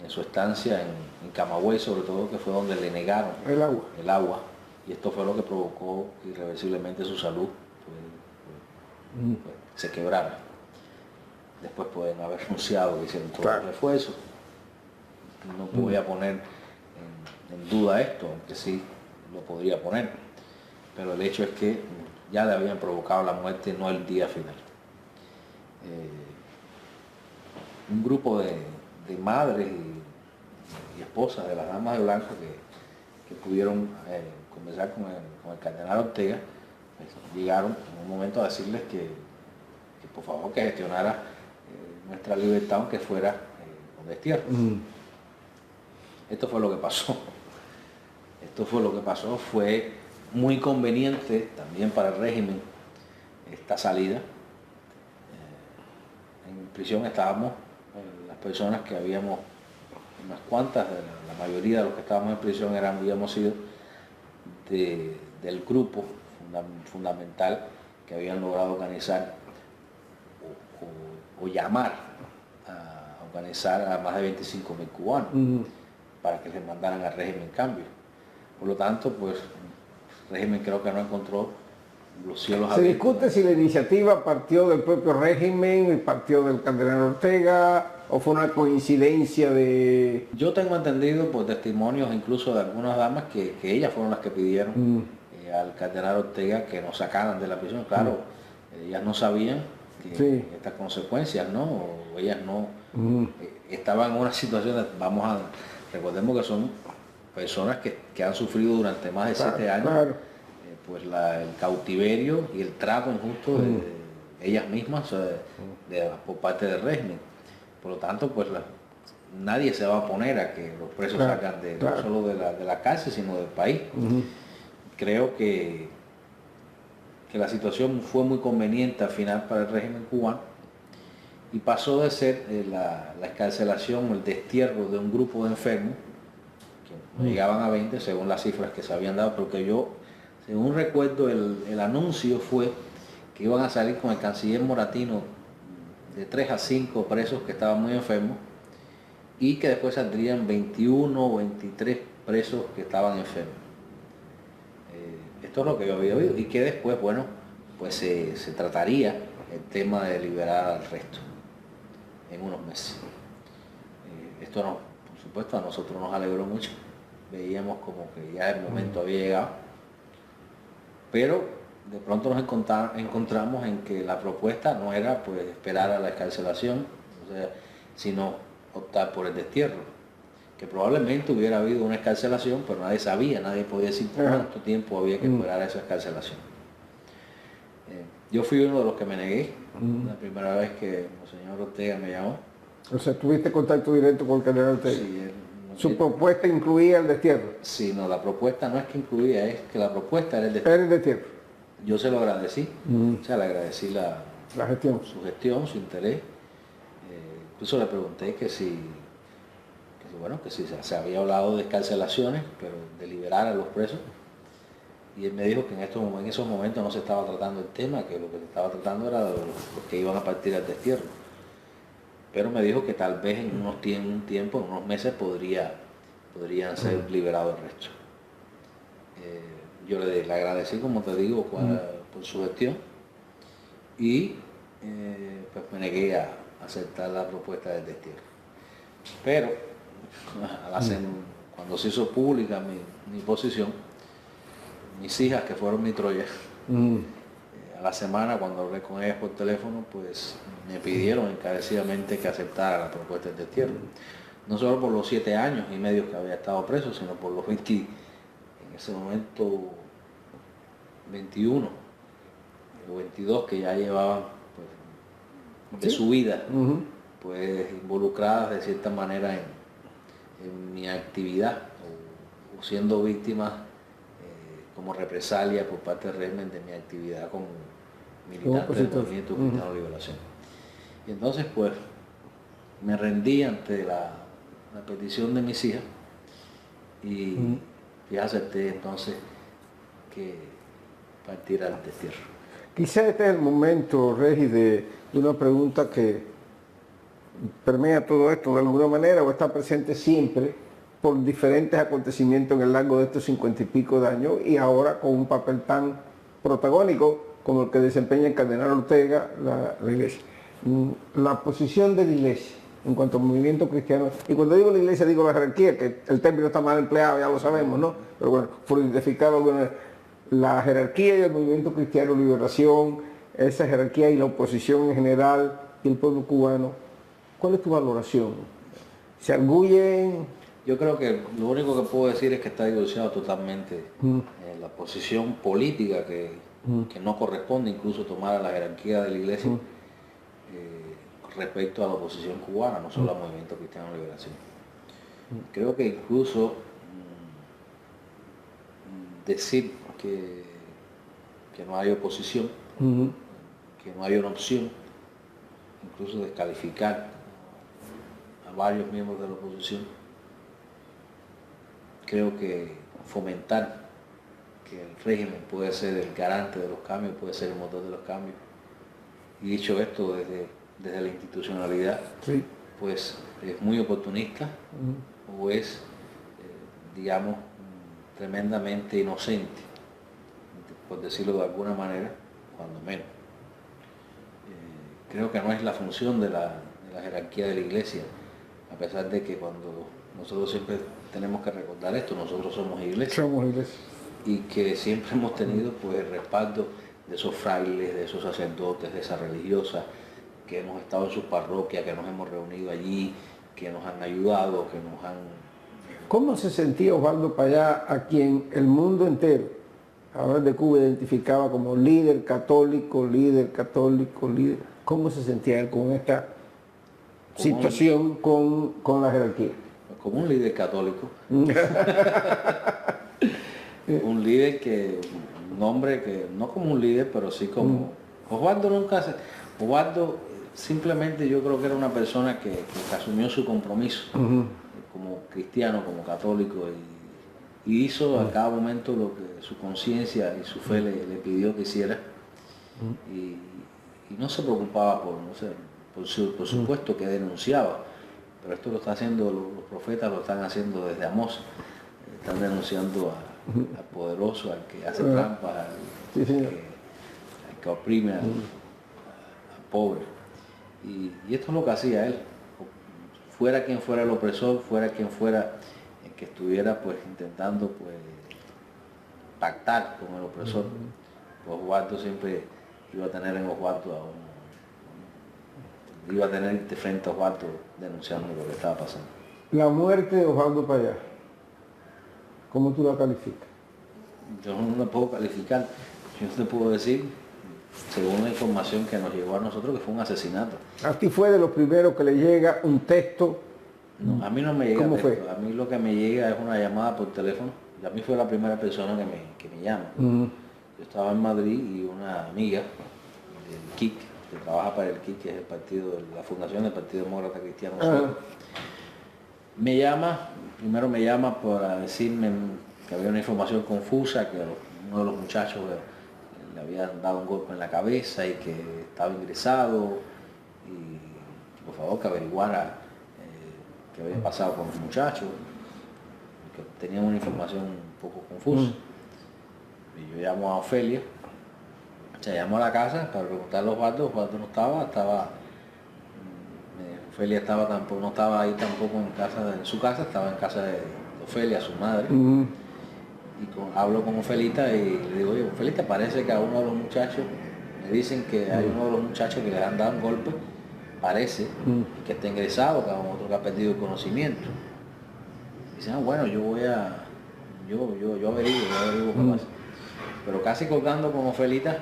en su estancia en Camagüey, sobre todo, que fue donde le negaron el agua. Y esto fue lo que provocó irreversiblemente su salud pues, se quebrara. Después pueden haber renunciado, que hicieron todo el esfuerzo. No voy a poner en duda esto, aunque sí lo podría poner. Pero el hecho es que ya le habían provocado la muerte, no el día final. Un grupo de madres y esposas de las damas de blanco que pudieron conversar con el cardenal Ortega, pues, llegaron en un momento a decirles que por favor que gestionara nuestra libertad aunque fuera con destierro. Esto fue lo que pasó. Fue muy conveniente también para el régimen esta salida. En prisión estábamos las personas que habíamos, unas cuantas, la mayoría de los que estábamos en prisión habíamos sido del grupo fundamental que habían logrado organizar o llamar a organizar a más de 25.000 cubanos para que les mandaran al régimen cambio. Por lo tanto, pues el régimen creo que no encontró los cielos abiertos. Se discute si la iniciativa partió del propio régimen, partió del cardenal Ortega, o fue una coincidencia de... Yo tengo entendido por testimonios incluso de algunas damas que ellas fueron las que pidieron al cardenal Ortega que nos sacaran de la prisión. Claro, ellas no sabían que estas consecuencias, ¿no? O ellas no estaban en una situación de, recordemos que son personas que han sufrido durante más de 7 años pues el cautiverio y el trato injusto ellas mismas por parte del régimen. Por lo tanto, pues nadie se va a oponer a que los presos salgan no solo de la cárcel, sino del país. Creo que la situación fue muy conveniente al final para el régimen cubano y pasó de ser la excarcelación, el destierro de un grupo de enfermos, que no llegaban a 20 según las cifras que se habían dado, porque yo, según recuerdo, el anuncio fue que iban a salir con el canciller Moratino de 3 a 5 presos que estaban muy enfermos y que después saldrían 21 o 23 presos que estaban enfermos. Esto es lo que yo había oído y que después, bueno, pues se trataría el tema de liberar al resto en unos meses. Esto no, por supuesto, a nosotros nos alegró mucho. Veíamos como que ya el momento había llegado, pero de pronto nos encontramos en que la propuesta no era pues esperar a la excarcelación, o sea, sino optar por el destierro, que probablemente hubiera habido una excarcelación, pero nadie sabía, nadie podía decir cuánto tiempo había que esperar a esa excarcelación. Yo fui uno de los que me negué la primera vez que el señor Ortega me llamó. O sea, tuviste contacto directo con el general Ortega. Sí, ¿Su propuesta incluía el destierro? Sí, no, la propuesta no es que incluía, es que la propuesta era el destierro. Era el destierro. Yo se lo agradecí, o sea, le agradecí la gestión, su gestión, su interés. Incluso le pregunté que si se había hablado de excarcelaciones, pero de liberar a los presos. Y él me dijo que en esos momentos no se estaba tratando el tema, que lo que se estaba tratando era los que iban a partir al destierro. Pero me dijo que tal vez en un tiempo, en unos meses, podrían ser liberados el resto. Yo le agradecí, como te digo, por su gestión y pues me negué a aceptar la propuesta del destierro. Pero cuando se hizo pública mi posición, mis hijas, que fueron mi Troya, a la semana, cuando hablé con ellas por teléfono, pues me pidieron encarecidamente que aceptara la propuesta del destierro. No solo por los 7 años y medio que había estado preso, sino por los 20, en ese momento 21 o 22 que ya llevaban pues, de su vida, pues involucradas de cierta manera en mi actividad o siendo víctimas como represalia por parte del régimen de mi actividad como militante del Movimiento Cristiano de Liberación. Y entonces pues me rendí ante la petición de mis hijas y acepté entonces que partiera al destierro. Quizá este es el momento, Regi, de una pregunta que permea todo esto de alguna manera o está presente siempre por diferentes acontecimientos en el largo de estos 50 y pico de años y ahora con un papel tan protagónico como el que desempeña el cardenal Ortega, la Iglesia. La posición de la Iglesia en cuanto al movimiento cristiano, y cuando digo la Iglesia digo la jerarquía, que el término está mal empleado, ya lo sabemos, ¿no? Pero bueno, por identificarlo, bueno, la jerarquía y el movimiento cristiano de liberación, esa jerarquía y la oposición en general y el pueblo cubano, ¿cuál es tu valoración? ¿Se arguyen? Yo creo que lo único que puedo decir es que está divorciado totalmente la posición política que no corresponde incluso tomar a la jerarquía de la Iglesia respecto a la oposición cubana, no solo al Movimiento Cristiano de Liberación. Creo que incluso decir que no hay oposición, que no hay una opción, incluso descalificar a varios miembros de la oposición, creo que fomentar que el régimen puede ser el garante de los cambios, puede ser el motor de los cambios. Y dicho esto desde la institucionalidad, pues es muy oportunista o es, digamos, tremendamente inocente, por decirlo de alguna manera, cuando menos. Creo que no es la función de la jerarquía de la Iglesia, a pesar de que cuando nosotros siempre tenemos que recordar esto, nosotros somos iglesia. Somos iglesia. Y que siempre hemos tenido pues el respaldo de esos frailes, de esos sacerdotes, de esas religiosas, que hemos estado en sus parroquias, que nos hemos reunido allí, que nos han ayudado, que nos han... ¿Cómo se sentía Osvaldo Payá, a quien el mundo entero hablar de Cuba identificaba como líder católico, líder católico, líder. ¿Cómo se sentía él con esta situación con la jerarquía? Como un líder católico. Un líder que, un hombre que, no como un líder, pero sí como... Osvaldo nunca se... Osvaldo simplemente yo creo que era una persona que asumió su compromiso como cristiano, como católico y hizo a cada momento lo que su conciencia y su fe le pidió que hiciera y no se preocupaba por, no sé, por supuesto que denunciaba, pero esto lo está haciendo, los profetas lo están haciendo desde Amós, están denunciando al poderoso, al que hace trampas, al que oprime al pobre. Y esto es lo que hacía él, fuera quien fuera el opresor, fuera quien fuera el que estuviera pues intentando pues pactar con el opresor, pues Osvaldo siempre iba a tener en Osvaldo iba a tener de frente a Osvaldo denunciando lo que estaba pasando. La muerte de Osvaldo Payá, ¿cómo tú la calificas? Yo no la puedo calificar, yo te puedo decir, según la información que nos llegó a nosotros, que fue un asesinato. A ti fue de los primeros que le llega un texto. No, a mí no me llega ¿Cómo texto. fue? A mí lo que me llega es una llamada por teléfono. Y a mí fue la primera persona que me llama. Yo estaba en Madrid y una amiga del KIC, que trabaja para el KIC, que es el partido, la fundación del Partido Demócrata Cristiano, me llama, primero me llama para decirme que había una información confusa, que uno de los muchachos le habían dado un golpe en la cabeza y que estaba ingresado y por favor que averiguara qué había pasado con los muchachos, que tenían una información un poco confusa. Y yo llamo a Ofelia, se llamó a la casa para preguntarle a Osvaldo no estaba, Ofelia no estaba ahí tampoco en su casa, estaba en casa de Ofelia, su madre. Y hablo con Ofelita y le digo, oye, Ofelita, parece que a uno de los muchachos, me dicen que hay uno de los muchachos que le han dado un golpe, parece, que está ingresado, que hay otro que ha perdido el conocimiento. Y dicen, bueno, yo averiguo qué pasa. Pero casi colgando con Ofelita,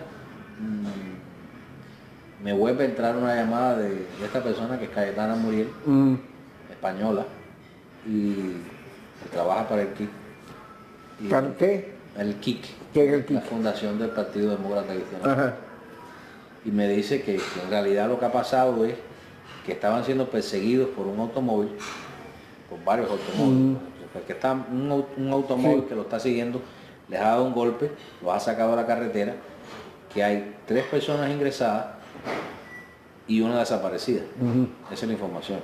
me vuelve a entrar una llamada de esta persona que es Cayetana Muriel, española, y que trabaja para el KIC. ¿Para qué? El KIC, ¿Qué es el KIC? la fundación del Partido Demócrata Cristiano. Y me dice que en realidad lo que ha pasado es que estaban siendo perseguidos por un automóvil, por varios automóviles, porque está un automóvil que lo está siguiendo, les ha dado un golpe, lo ha sacado a la carretera, que hay 3 personas ingresadas y una desaparecida. Esa es la información.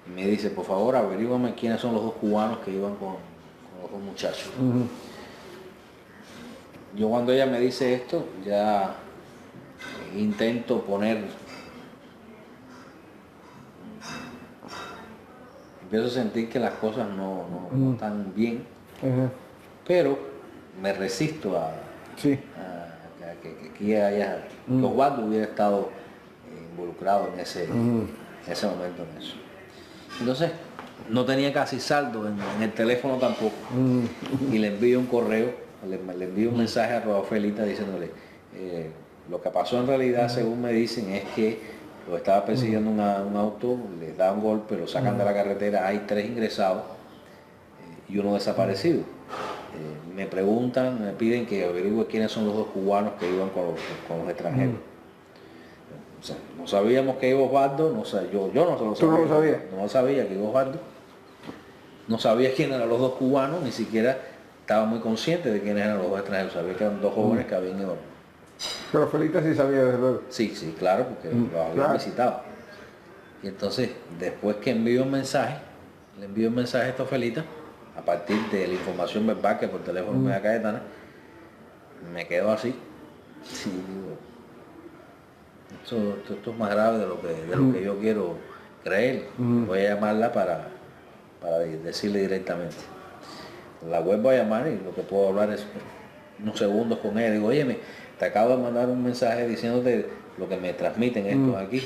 Y me dice, por favor, averígame quiénes son los 2 cubanos que iban con los 2 muchachos. Yo cuando ella me dice esto, ya intento empiezo a sentir que las cosas no están bien, pero me resisto a que Osvaldo hubiera estado involucrado en ese momento en eso. Entonces, no tenía casi saldo en el teléfono tampoco. Y le envío un correo, le envío un mensaje a Ofelita diciéndole, lo que pasó en realidad, según me dicen, es que lo estaba persiguiendo un auto, le da un golpe, lo sacan de la carretera, hay 3 ingresados y uno desaparecido. Me preguntan, me piden que averigüe quiénes son los 2 cubanos que iban con los extranjeros. O sea, no sabíamos que iba Osvaldo, yo no lo sabía. ¿Tú no lo sabías? No sabía que iba Osvaldo. No sabía quiénes eran los 2 cubanos, ni siquiera estaba muy consciente de quiénes eran los 2 extranjeros. Sabía que eran 2 jóvenes que habían ido. Pero Felita sí sabía, desde luego. Sí, claro, porque los habían visitado. Y entonces, después que le envío un mensaje a esta Ofelita, a partir de la información verbal que por teléfono me da Cayetana, me quedo así. Sí, digo, esto es más grave de lo que yo quiero creer. Voy a llamarla para decirle directamente. La vuelvo a llamar y lo que puedo hablar es unos segundos con ella. Digo, oye, te acabo de mandar un mensaje diciéndote lo que me transmiten estos aquí.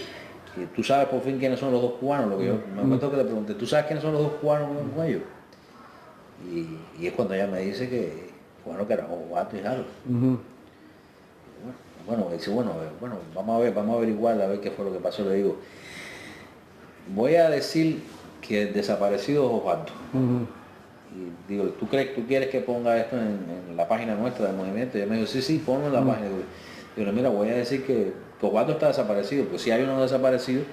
Y tú sabes por fin quiénes son los 2 cubanos. Lo que yo me acuerdo que le pregunté, ¿tú sabes quiénes son los 2 cubanos que iban con ellos? Y es cuando ella me dice que Bueno, que eran Osvaldo y Harold. Ujú. Bueno, dice, bueno, vamos a ver, vamos a averiguar a ver qué fue lo que pasó. Le digo, voy a decir que el desaparecido es Osvaldo. Ujú. Y digo, ¿tú quieres que ponga esto en la página nuestra del movimiento? Y ella me dijo, sí, ponlo en la página. Digo, mira, voy a decir que Osvaldo está desaparecido, pues si hay uno desaparecido,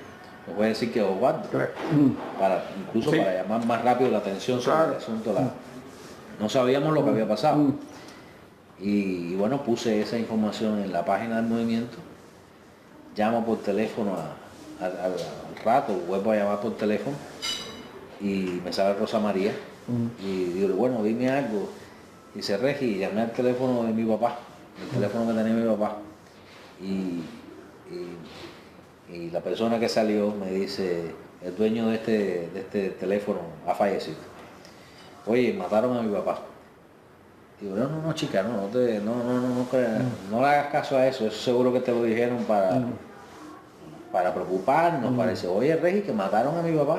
les voy a decir que es Osvaldo. Claro. Incluso Sí. para llamar más rápido la atención sobre Claro. el asunto. No sabíamos lo que había pasado. Mm. Y bueno, puse esa información en la página del movimiento, llamo por teléfono al rato, vuelvo a llamar por teléfono y me sale Rosa María y digo, bueno, dime algo. Y dice, Regi, llamé al teléfono de mi papá, el teléfono que tenía mi papá. Y la persona que salió me dice, el dueño de este teléfono ha fallecido. Oye, mataron a mi papá. Digo, no, chica, no le hagas caso a eso seguro que te lo dijeron para preocuparnos, para decir, oye, Regi, que mataron a mi papá.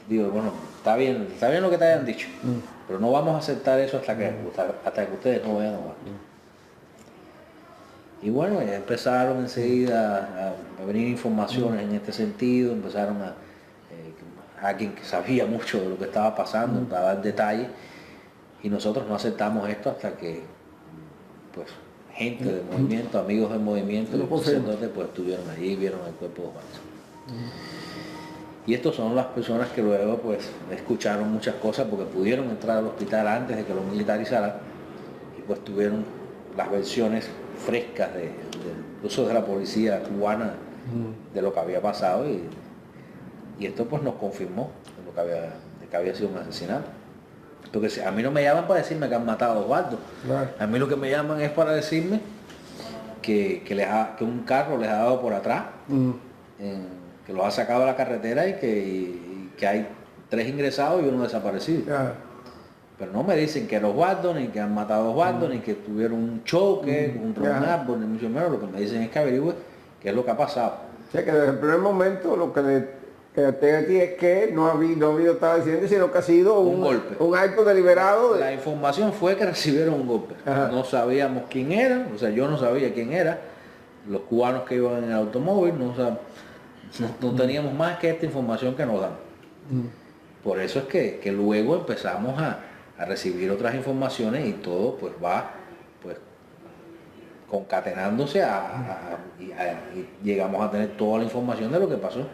Digo, bueno, está bien lo que te hayan dicho, pero no vamos a aceptar eso hasta que ustedes no vean. Y bueno, ya empezaron enseguida a venir informaciones en este sentido, empezaron alguien que sabía mucho de lo que estaba pasando, para dar detalles, y nosotros no aceptamos esto hasta que, pues, gente del movimiento, amigos del movimiento, Lo confirmo. sacerdotes, pues estuvieron allí y vieron el cuerpo de Osvaldo. Y estos son las personas que luego, pues, escucharon muchas cosas porque pudieron entrar al hospital antes de que lo militarizaran, y pues tuvieron las versiones frescas incluso de la policía cubana de lo que había pasado, y esto pues nos confirmó de que había sido un asesinato. Porque a mí no me llaman para decirme que han matado a Osvaldo. Claro. A mí lo que me llaman es para decirme que un carro les ha dado por atrás, que los ha sacado de la carretera y que hay 3 ingresados y 1 desaparecido. Ya. Pero no me dicen que era Osvaldo, ni que han matado a Osvaldo, ni que tuvieron un choque, un árbol, ni mucho menos. Lo que me dicen es que averigüe qué es lo que ha pasado. O sea que desde el primer momento lo que tengo aquí es que no ha habido tal accidente, sino que ha sido Un golpe. un acto deliberado. La información fue que recibieron un golpe. Ajá. No sabíamos quién era, o sea, yo no sabía quién era. Los cubanos que iban en el automóvil, no teníamos más que esta información que nos dan. Por eso es que luego empezamos a recibir otras informaciones y todo pues va pues concatenándose y llegamos a tener toda la información de lo que pasó.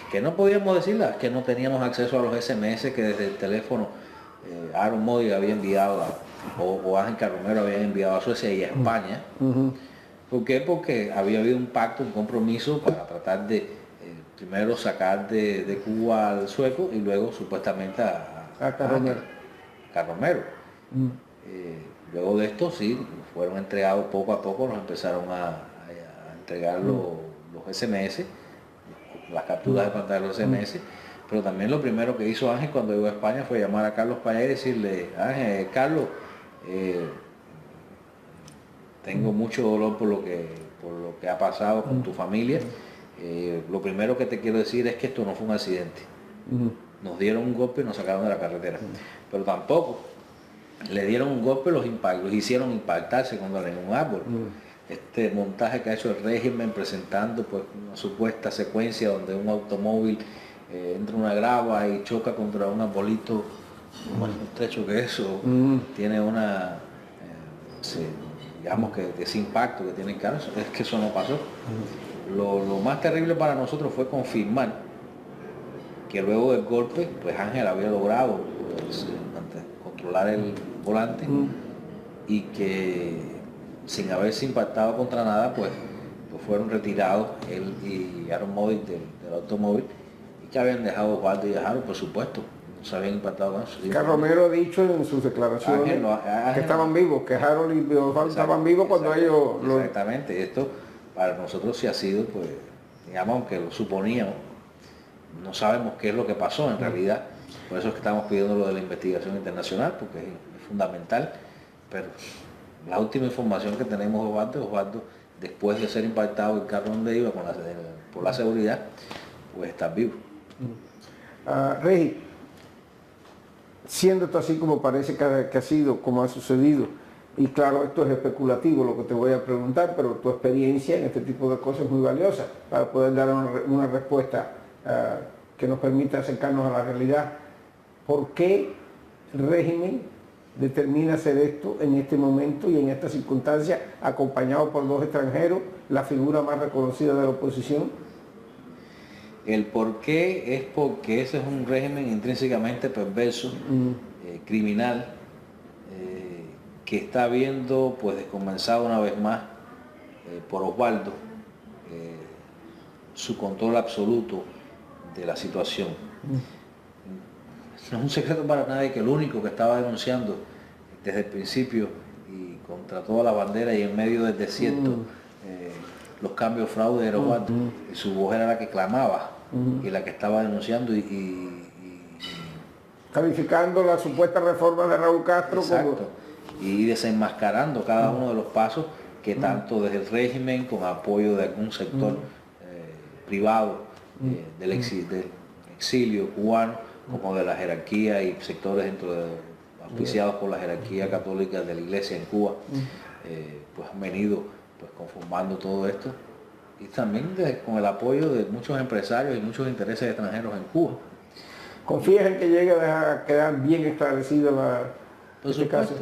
Que no podíamos decirla, que no teníamos acceso a los SMS que desde el teléfono Aaron Modi había enviado o Ángel Carromero había enviado a Suecia y a España. ¿Por qué? Porque había habido un pacto, un compromiso para tratar de primero sacar de Cuba al sueco y luego supuestamente a Carromero. Luego de esto sí, fueron entregados poco a poco, nos empezaron a entregar los SMS, las capturas de pantalla de los SMS, pero también lo primero que hizo Ángel cuando llegó a España fue llamar a Carlos Payá y decirle, Ángel, Carlos, tengo mucho dolor por lo que ha pasado con tu familia. Lo primero que te quiero decir es que esto no fue un accidente. Nos dieron un golpe y nos sacaron de la carretera. Pero tampoco le dieron un golpe, los hicieron impactarse contra un árbol. Este montaje que ha hecho el régimen presentando pues una supuesta secuencia donde un automóvil entra en una grava y choca contra un arbolito más estrecho que eso, tiene digamos que ese impacto que tiene el carro, es que eso no pasó. Lo más terrible para nosotros fue confirmar que luego del golpe, pues Ángel había logrado pues, controlar el volante y que sin haberse impactado contra nada, pues fueron retirados él y Aaron Modi del automóvil y que habían dejado Osvaldo y a Harold, por supuesto, no se habían impactado con eso. Carromero ha dicho en sus declaraciones Ángel que estaban vivos, que Harold y Osvaldo estaban vivos cuando ellos... Exactamente, esto para nosotros sí ha sido, pues, digamos, aunque lo suponíamos, no sabemos qué es lo que pasó en realidad, por eso es que estamos pidiendo lo de la investigación internacional, porque es fundamental, pero la última información que tenemos de Osvaldo, después de ser impactado el carro donde iba por la seguridad, pues está vivo. Regi, siendo esto así como parece que ha sido, como ha sucedido, y claro, esto es especulativo lo que te voy a preguntar, pero tu experiencia en este tipo de cosas es muy valiosa para poder dar una respuesta que nos permita acercarnos a la realidad. ¿Por qué el régimen determina hacer esto en este momento y en esta circunstancia, acompañado por dos extranjeros, la figura más reconocida de la oposición? El por qué es porque ese es un régimen intrínsecamente perverso, criminal, que está viendo pues descompensado una vez más por Osvaldo su control absoluto de la situación. No es un secreto para nadie que el único que estaba denunciando desde el principio y contra toda la bandera y en medio del desierto los cambios fraude era Osvaldo. Y su voz era la que clamaba y la que estaba denunciando calificando la supuesta reforma de Raúl Castro. Exacto. Y desenmascarando cada uno de los pasos que tanto desde el régimen, con apoyo de algún sector privado del exilio cubano, como de la jerarquía y sectores dentro de, auspiciados por la jerarquía católica de la iglesia en Cuba, pues han venido pues conformando todo esto, y también con el apoyo de muchos empresarios y muchos intereses extranjeros en Cuba. ¿Confías en que llegue a quedar bien esclarecida Por supuesto,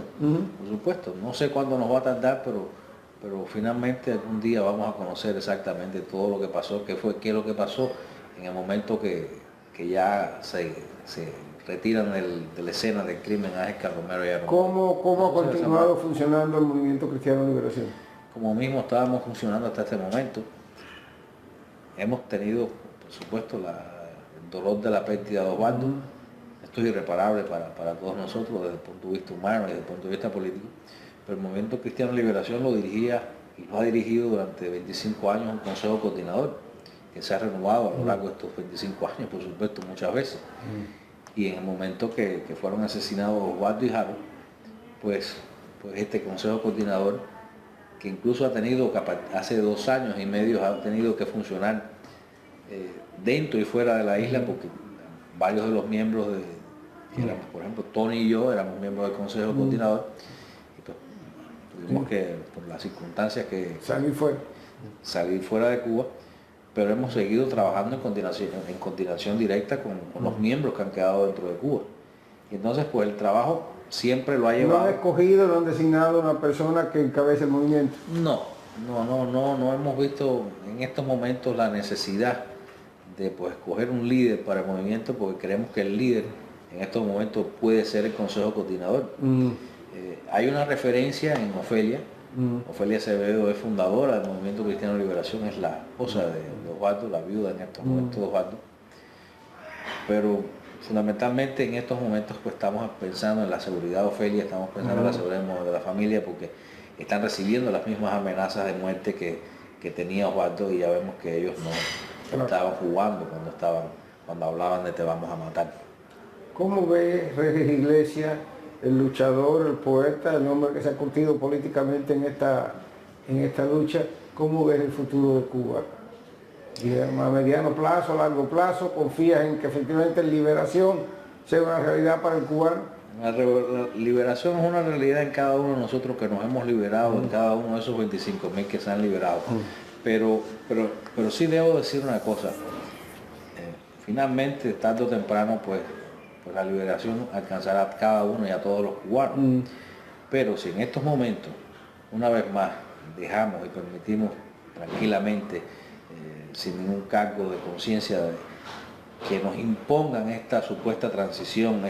por supuesto. No sé cuándo nos va a tardar, pero finalmente algún día vamos a conocer exactamente todo lo que pasó, qué es lo que pasó en el momento que ya se retiran de la escena del crimen a Ángel Romero y Aaron. ¿Cómo ha continuado funcionando el Movimiento Cristiano de Liberación? Como mismo estábamos funcionando hasta este momento. Hemos tenido, por supuesto, el dolor de la pérdida de Osvaldo. Esto es irreparable para todos nosotros desde el punto de vista humano y desde el punto de vista político. Pero el Movimiento Cristiano de Liberación lo dirigía y lo ha dirigido durante 25 años un consejo coordinador que se ha renovado a lo largo de estos 25 años, por supuesto, muchas veces. Y en el momento que fueron asesinados Osvaldo y Harold, pues este consejo coordinador, que incluso ha tenido, hace 2 años y medio, ha tenido que funcionar dentro y fuera de la isla, porque varios de los miembros por ejemplo, Tony y yo éramos miembros del consejo coordinador, y pues tuvimos que, por las circunstancias, que salir fuera de Cuba, pero hemos seguido trabajando en continuación directa con los miembros que han quedado dentro de Cuba. Y entonces pues el trabajo siempre lo ha llevado. ¿No han escogido, no han designado una persona que encabece el movimiento? No hemos visto en estos momentos la necesidad de pues escoger un líder para el movimiento, porque creemos que el líder en estos momentos puede ser el consejo coordinador. Hay una referencia en Ofelia. Ofelia Acevedo es fundadora del Movimiento Cristiano de Liberación, es la esposa de Osvaldo, la viuda en estos momentos de Osvaldo. Pero fundamentalmente en estos momentos pues estamos pensando en la seguridad de Ofelia, estamos pensando en la seguridad de la familia, porque están recibiendo las mismas amenazas de muerte que tenía Osvaldo, y ya no que ellos no estaban jugando cuando hablaban de te vamos a matar. ¿Cómo ve Regis Iglesias, el luchador, el poeta, el hombre que se ha curtido políticamente en esta lucha? ¿Cómo ves el futuro de Cuba? A mediano plazo, a largo plazo, ¿confías en que efectivamente la liberación sea una realidad para el cubano? La liberación es una realidad en cada uno de nosotros que nos hemos liberado, en cada uno de esos 25.000 que se han liberado. Pero sí debo decir una cosa. Finalmente, tarde o temprano, pues la liberación alcanzará a cada uno y a todos los cubanos. Pero si en estos momentos, una vez más, dejamos y permitimos tranquilamente, sin ningún cargo de conciencia, que nos impongan esta supuesta transición,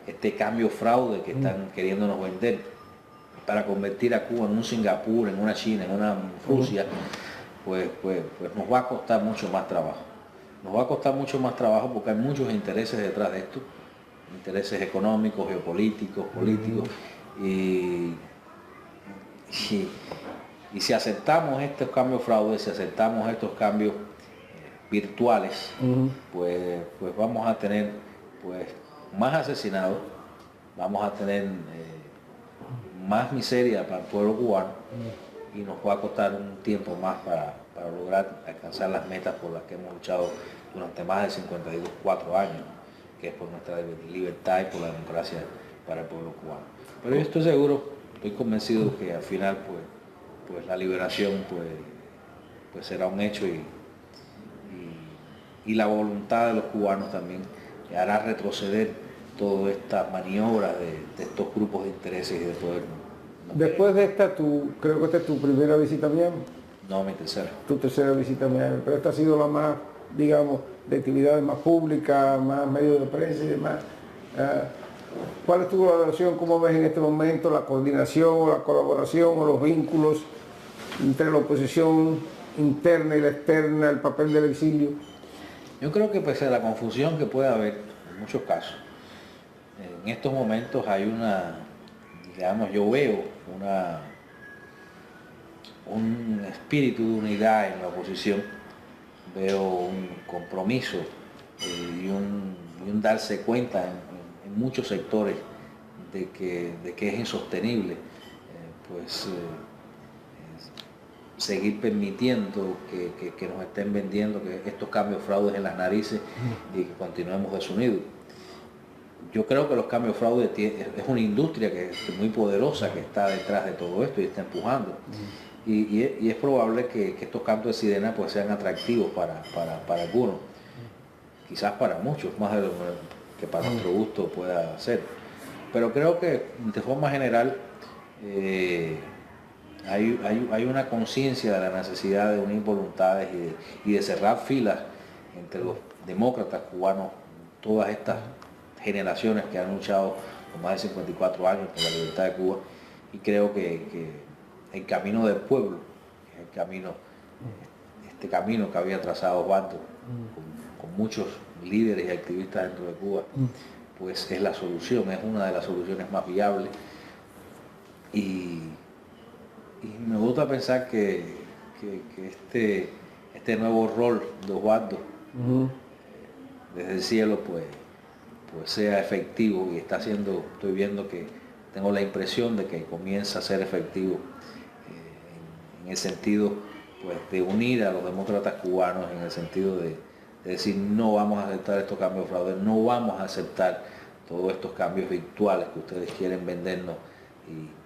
este cambio fraude que están queriéndonos vender para convertir a Cuba en un Singapur, en una China, en una Rusia, pues nos va a costar mucho más trabajo. Nos va a costar mucho más trabajo porque hay muchos intereses detrás de esto, intereses económicos, geopolíticos, políticos, y si aceptamos estos cambios fraudes, si aceptamos estos cambios virtuales, pues vamos a tener pues más asesinados, vamos a tener más miseria para el pueblo cubano, y nos va a costar un tiempo más para lograr alcanzar las metas por las que hemos luchado durante más de 54 años. que es por nuestra libertad y por la democracia para el pueblo cubano. Pero yo estoy seguro, estoy convencido que al final pues la liberación pues será un hecho y la voluntad de los cubanos también hará retroceder todas estas maniobras de estos grupos de intereses y de poder. Después de esta, creo que esta es tu primera visita a Miami. No, mi tercera. Tu tercera visita a Miami, pero esta ha sido la más, digamos, de actividades más públicas, más medios de prensa y demás. ¿Cuál es tu valoración? ¿Cómo ves en este momento la coordinación o la colaboración o los vínculos entre la oposición interna y la externa, el papel del exilio? Yo creo que pese a la confusión que puede haber en muchos casos, en estos momentos hay yo veo un espíritu de unidad en la oposición, veo un compromiso y un darse cuenta en muchos sectores de que es insostenible seguir permitiendo que nos estén vendiendo que estos cambios fraudes en las narices y que continuemos desunidos. Yo creo que los cambios fraudes es una industria que es muy poderosa que está detrás de todo esto y está empujando. Y es probable que estos cantos de sirena pues sean atractivos para algunos, quizás para muchos, más de lo que para nuestro gusto pueda ser. Pero creo que de forma general hay una conciencia de la necesidad de unir voluntades y de cerrar filas entre los demócratas cubanos, todas estas generaciones que han luchado por más de 54 años por la libertad de Cuba, y creo que el camino del pueblo, este camino que había trazado Osvaldo con muchos líderes y activistas dentro de Cuba, pues es la solución, es una de las soluciones más viables. Y me gusta pensar que este nuevo rol de Osvaldo desde el cielo pues sea efectivo, y estoy viendo que tengo la impresión de que comienza a ser efectivo en el sentido pues de unir a los demócratas cubanos, en el sentido de decir no vamos a aceptar estos cambios fraudes, no vamos a aceptar todos estos cambios virtuales que ustedes quieren vendernos,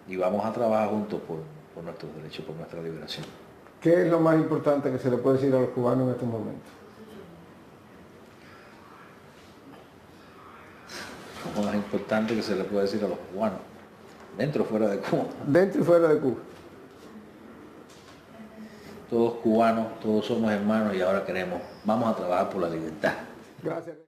y vamos a trabajar juntos por nuestros derechos, por nuestra liberación. ¿Qué es lo más importante que se le puede decir a los cubanos en estos momentos? Lo más importante que se le puede decir a los cubanos, dentro o fuera de Cuba. Dentro y fuera de Cuba. Todos cubanos, todos somos hermanos y ahora vamos a trabajar por la libertad. Gracias.